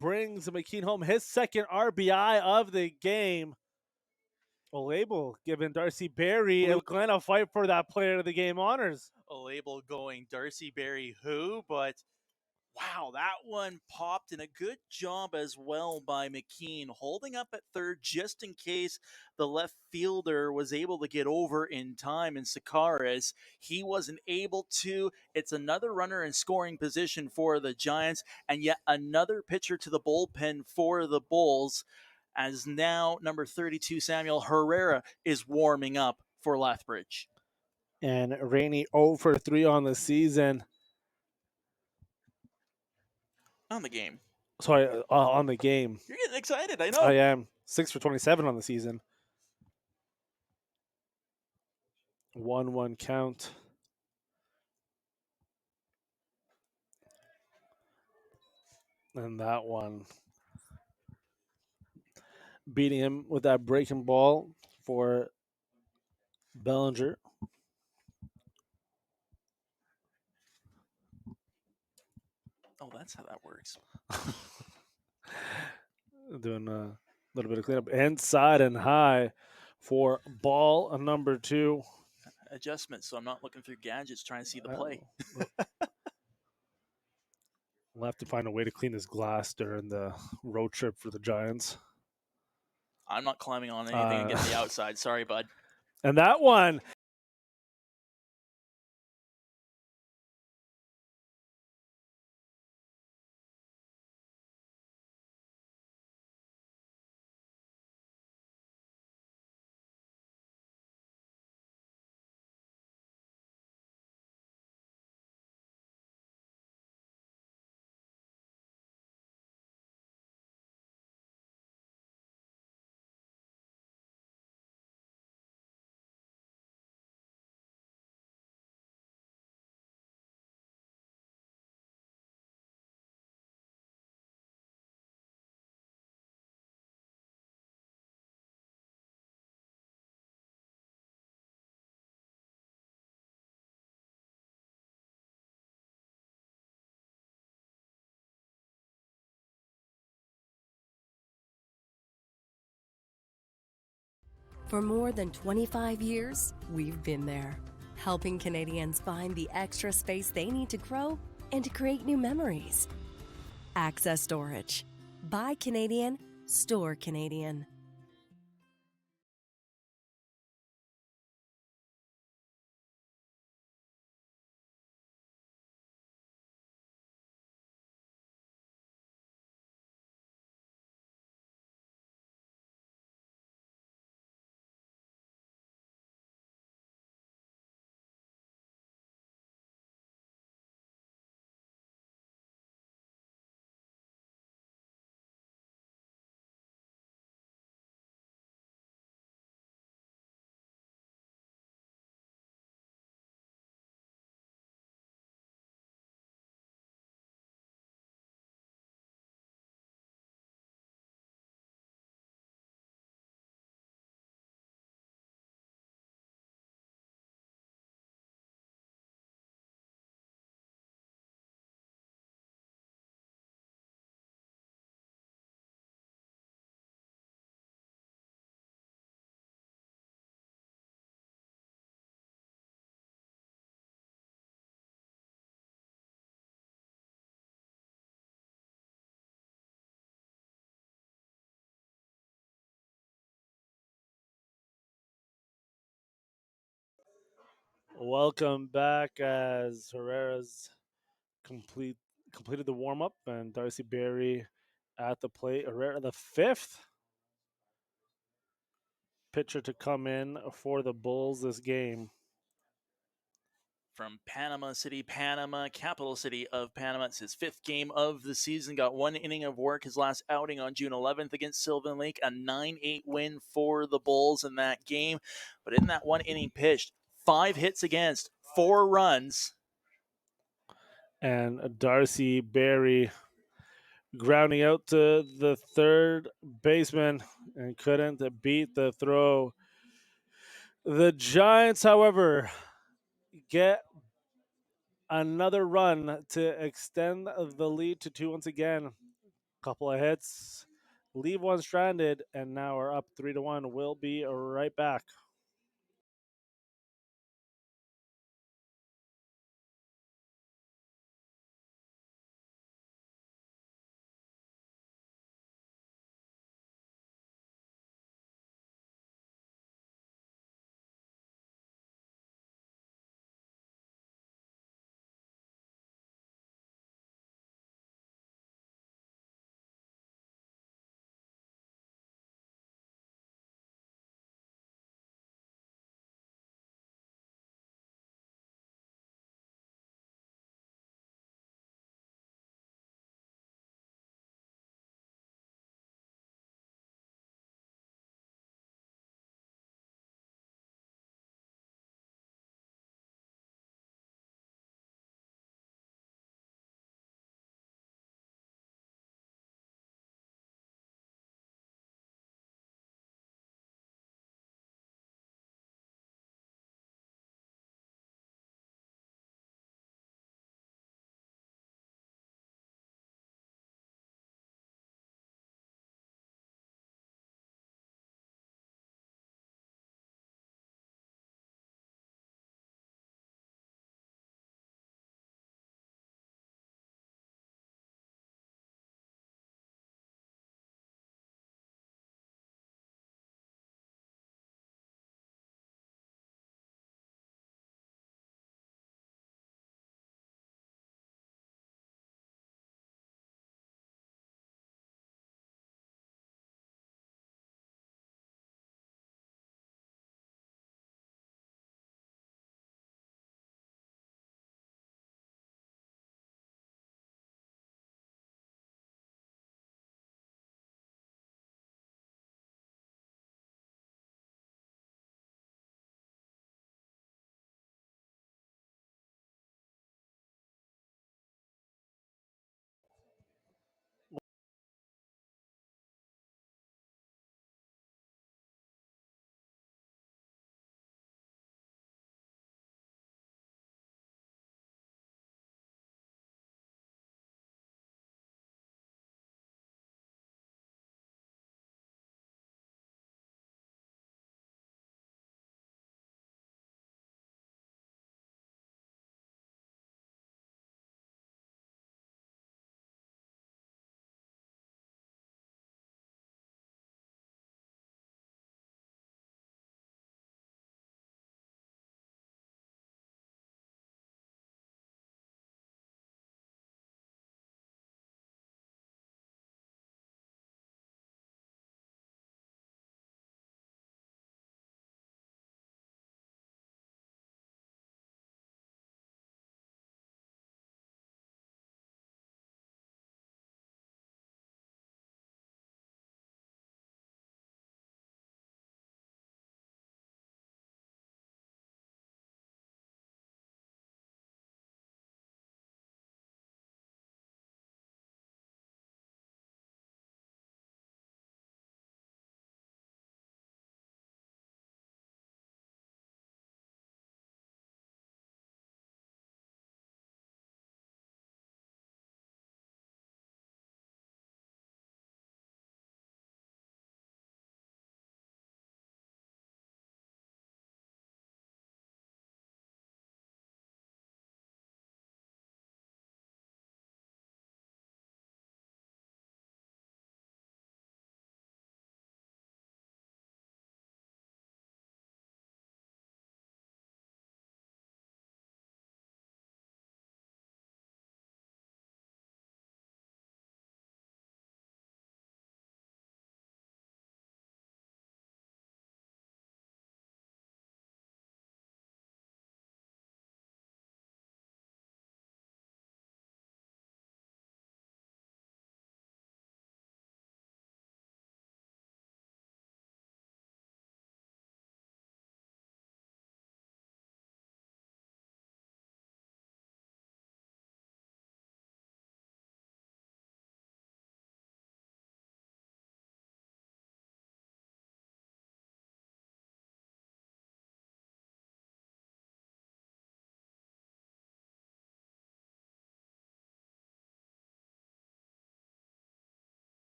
Brings McKean home his second RBI of the game. Olabel giving Darcy Berry and Glenn a fight for that player of the game honors. Olabel going Darcy Berry who, but wow, that one popped, and a good job as well by McKean, holding up at third just in case the left fielder was able to get over in time. And Sakaris, he wasn't able to. It's another runner in scoring position for the Giants, and yet another pitcher to the bullpen for the Bulls, as now number 32, Samuel Herrera, is warming up for Lethbridge. And Rainey 0 for 3 on the season. On the game. Sorry, on the game. You're getting excited. I know. I am 6 for 27 on the season. 1-1 count. And that one beating him with that breaking ball for Bellinger. Oh, that's how that works. Doing a little bit of cleanup inside and high for ball number 2. Adjustments, so I'm not looking through gadgets trying to see the play. We'll have to find a way to clean this glass during the road trip for the Giants. I'm not climbing on anything and getting the outside. Sorry, bud. And that one. For more than 25 years, we've been there, helping Canadians find the extra space they need to grow and to create new memories. Access Storage. Buy Canadian, store Canadian. Welcome back as Herrera's completed the warm-up and Darcy Berry at the plate. Herrera, the 5th pitcher to come in for the Bulls this game. From Panama City, Panama, capital city of Panama. It's his 5th game of the season. Got 1 inning of work. His last outing on June 11th against Sylvan Lake. A 9-8 win for the Bulls in that game. But in that 1 inning pitched, 5 hits against, 4 runs. And Darcy Berry grounding out to the third baseman and couldn't beat the throw. The Giants, however, get another run to extend the lead to 2 once again. Couple of hits, leave one stranded, and now are up 3-1. We'll be right back.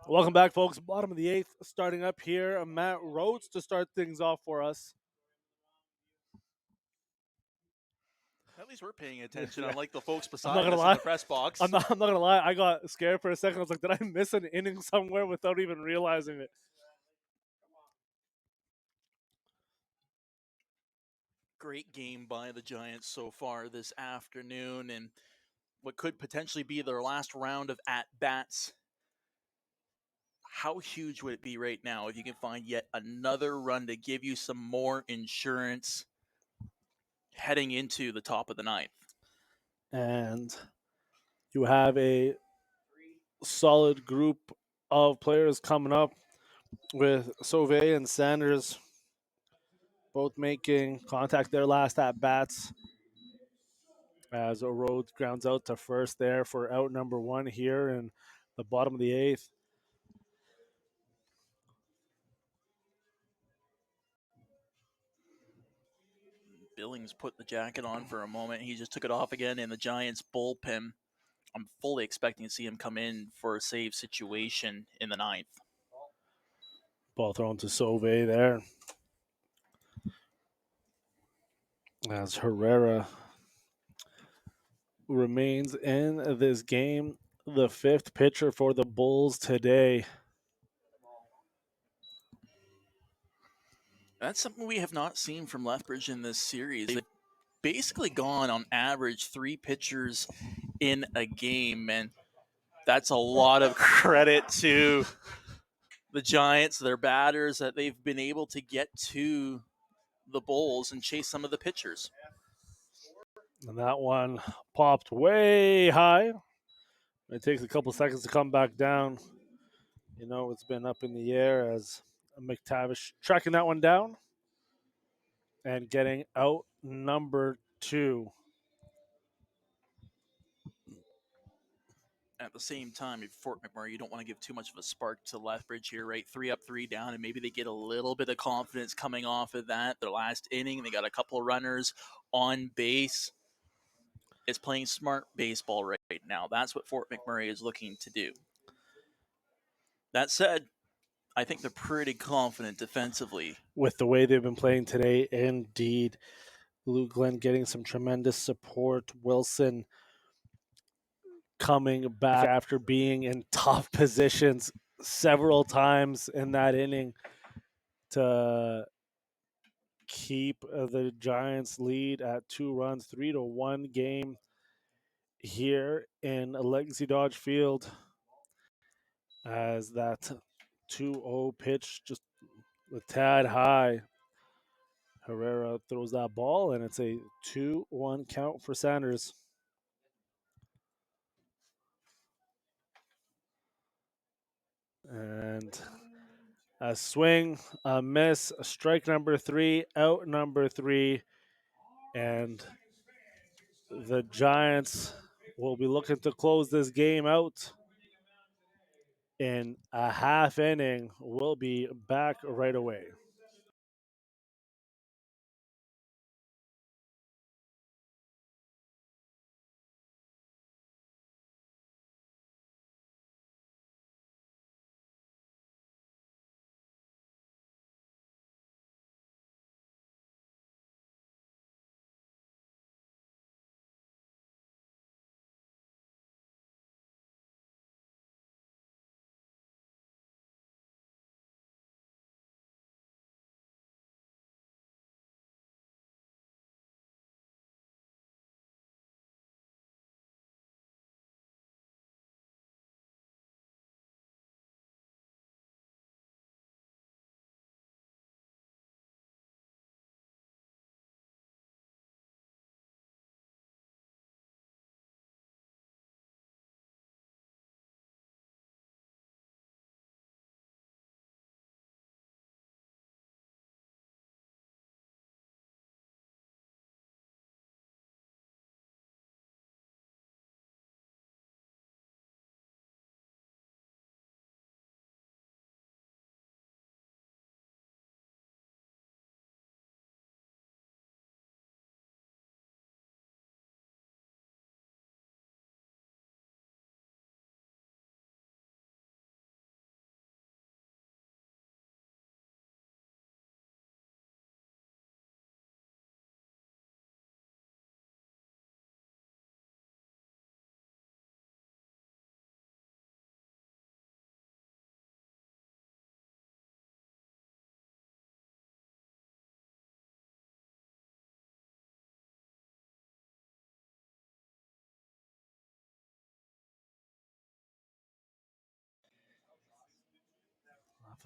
Welcome back, folks. Bottom of the eighth, starting up here. Matt Rhodes to start things off for us. At least we're paying attention, unlike the folks I'm beside not gonna us in lie. the press box. I'm not gonna lie. I got scared for a second. I was like, did I miss an inning somewhere without even realizing it? Great game by the Giants so far this afternoon, and what could potentially be their last round of at-bats. How huge would it be right now if you can find yet another run to give you some more insurance heading into the top of the ninth? And you have a solid group of players coming up with Sauvé and Sanders both making contact their last at bats as Rhodes grounds out to first there for out number one here in the bottom of the eighth. Billings put the jacket on for a moment. He just took it off again in the Giants bullpen. I'm fully expecting to see him come in for a save situation in the ninth. Ball thrown to Sauvé there. As Herrera remains in this game, the fifth pitcher for the Bulls today. That's something we have not seen from Lethbridge in this series. They've basically gone on average 3 pitchers in a game, and that's a lot of credit to the Giants, their batters, that they've been able to get to the Bulls and chase some of the pitchers. And that one popped way high. It takes a couple seconds to come back down. You know, it's been up in the air as McTavish tracking that one down and getting out number 2. At the same time, if Fort McMurray, you don't want to give too much of a spark to Lethbridge here, right? 3 up, 3 down, and maybe they get a little bit of confidence coming off of that. Their last inning, they got a couple of runners on base. It's playing smart baseball right now. That's what Fort McMurray is looking to do. That said, I think they're pretty confident defensively. With the way they've been playing today, indeed. Luke Glenn getting some tremendous support. Wilson coming back after being in tough positions several times in that inning to keep the Giants lead at 2 runs, 3-1 game here in Legacy Dodge Field as that 2-0 pitch just a tad high. Herrera throws that ball, and it's a 2-1 count for Sanders. And a swing, a miss, a strike number 3, out number 3, and the Giants will be looking to close this game out in a half inning. We'll be back right away.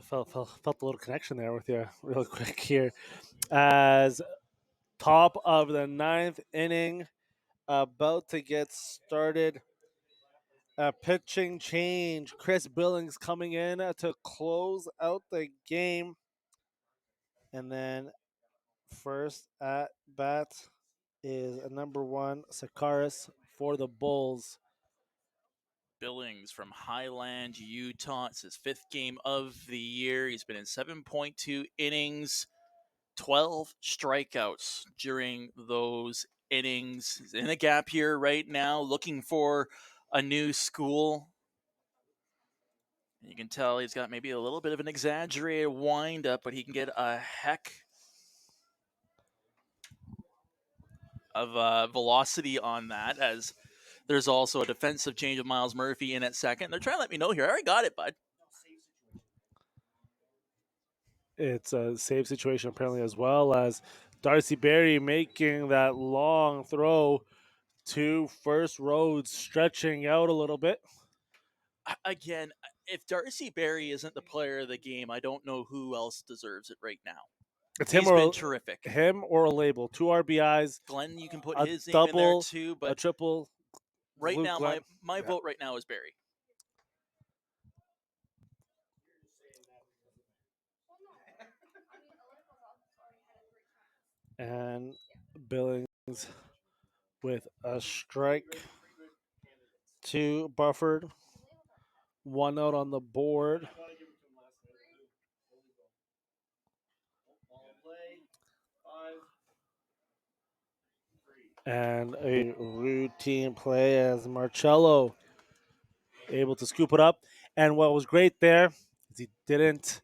Felt a little connection there with you real quick here. As top of the 9th inning, about to get started. A pitching change. Chris Billings coming in to close out the game. And then first at bat is number 1, Sakaris for the Bulls. Billings from Highland, Utah. It's his 5th game of the year. He's been in 7.2 innings, 12 strikeouts during those innings. He's in a gap year right now, looking for a new school. You can tell he's got maybe a little bit of an exaggerated windup, but he can get a heck of velocity on that, as there's also a defensive change of Miles Murphy in at second. They're trying to let me know here. I already got it, bud. It's a save situation apparently, as well as Darcy Berry making that long throw to first. Roads stretching out a little bit. Again, if Darcy Berry isn't the player of the game, I don't know who else deserves it right now. It's He's him been or terrific. Him or a label. 2 RBIs. Glenn, you can put a his name double, in there too, but a triple. right Luke now, Glenn. my vote right now is Berry. And Billings with a strike. 2 buffered. 1 out on the board. And a routine play as Marcello able to scoop it up. And what was great there is he didn't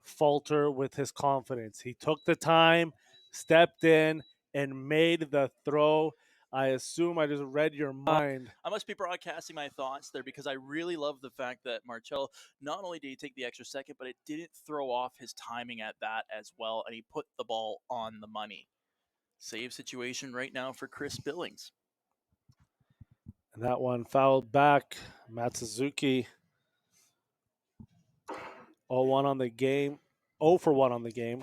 falter with his confidence. He took the time, stepped in, and made the throw. I assume I just read your mind. I must be broadcasting my thoughts there, because I really love the fact that Marcello, not only did he take the extra second, but it didn't throw off his timing at that as well, and he put the ball on the money. Save situation right now for Chris Billings. And that one fouled back. Matt Suzuki 0-1 on the game. 0 for 1 on the game.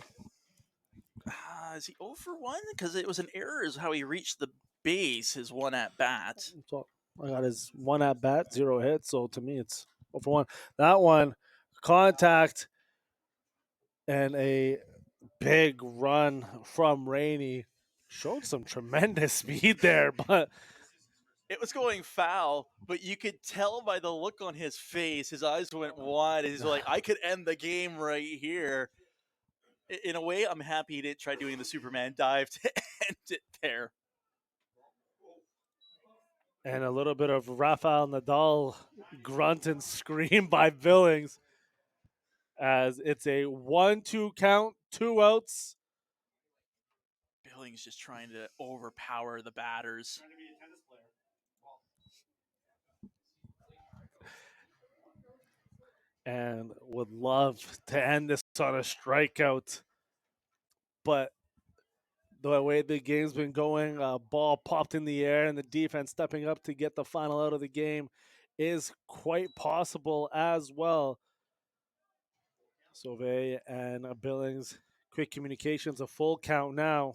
Is he 0 for 1? Because it was an error is how he reached the base, his one at bat. So I got his 1 at bat, 0 hits. So to me, it's 0 for 1. That one, contact and a big run from Rainey. Showed some tremendous speed there, but it was going foul, but you could tell by the look on his face, his eyes went wide. He's like, I could end the game right here. In a way, I'm happy he didn't try doing the Superman dive to end it there. And a little bit of Rafael Nadal grunt and scream by Billings, as it's a 1-2 count, 2 outs. Billings just trying to overpower the batters. And would love to end this on a strikeout, but the way the game's been going, a ball popped in the air, and the defense stepping up to get the final out of the game is quite possible as well. Sauvé and Billings, quick communications, a full count now.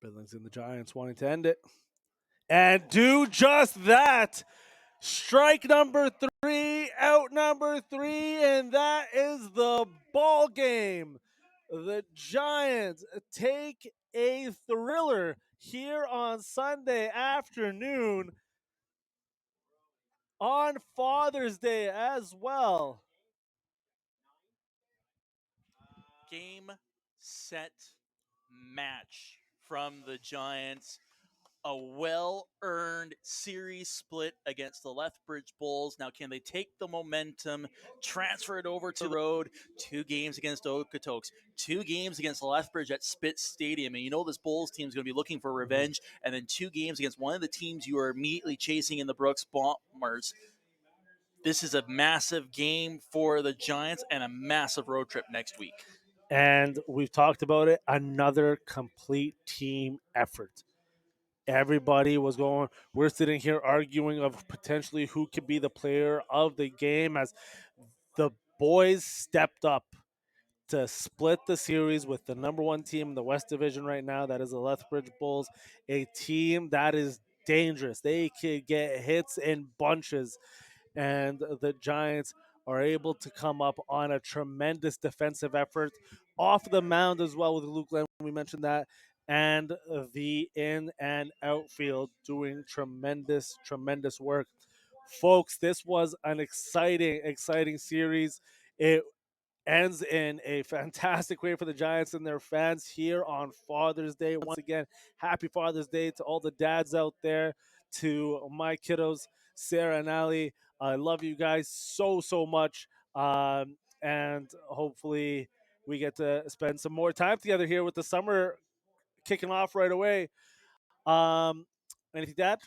Billings and the Giants wanting to end it. And do just that. Strike number 3, out number 3, and that is the ball game. The Giants take a thriller here on Sunday afternoon, on Father's Day as well. Game, set, match from the Giants. A well-earned series split against the Lethbridge Bulls. Now, can they take the momentum, transfer it over to the road? 2 games against Okotoks, 2 games against Lethbridge at Spitz Stadium. And you know this Bulls team is going to be looking for revenge. And then 2 games against one of the teams you are immediately chasing in the Brooks Bombers. This is a massive game for the Giants and a massive road trip next week. And we've talked about it, another complete team effort. Everybody was going. We're sitting here arguing of potentially who could be the player of the game as the boys stepped up to split the series with the number one team in the West Division right now. That is the Lethbridge Bulls, a team that is dangerous. They could get hits in bunches, and the Giants are able to come up on a tremendous defensive effort off the mound as well with Luke Glenn. We mentioned that. And the in and outfield doing tremendous, tremendous work. Folks, this was an exciting series. It ends in a fantastic way for the Giants and their fans here on Father's Day. Once again, happy Father's Day to all the dads out there, to my kiddos, Sarah and Ali. I love you guys so much. And hopefully we get to spend some more time together here with the summer kicking off right away. Anything, Dad?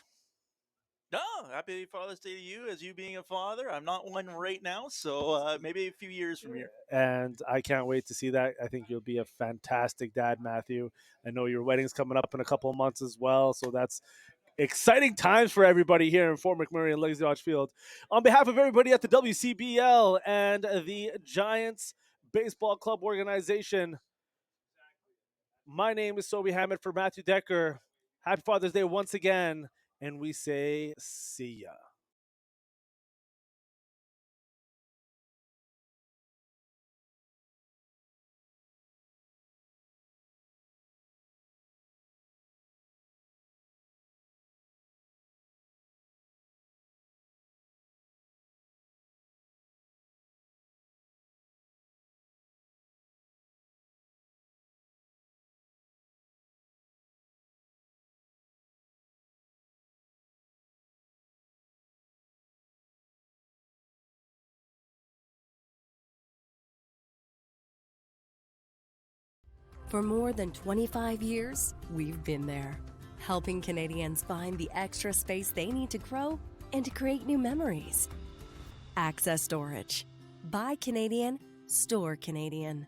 No, happy Father's Day to you as you being a father. I'm not one right now, so maybe a few years from here. And I can't wait to see that. I think you'll be a fantastic dad, Matthew. I know your wedding's coming up in a couple of months as well, so that's exciting times for everybody here in Fort McMurray and Legacy Lodge Field. On behalf of everybody at the WCBL and the Giants Baseball Club organization, my name is Sobi Hammett for Matthew Decker. Happy Father's Day once again, and we say see ya. For more than 25 years, we've been there, helping Canadians find the extra space they need to grow and to create new memories. Access Storage. Buy Canadian, store Canadian.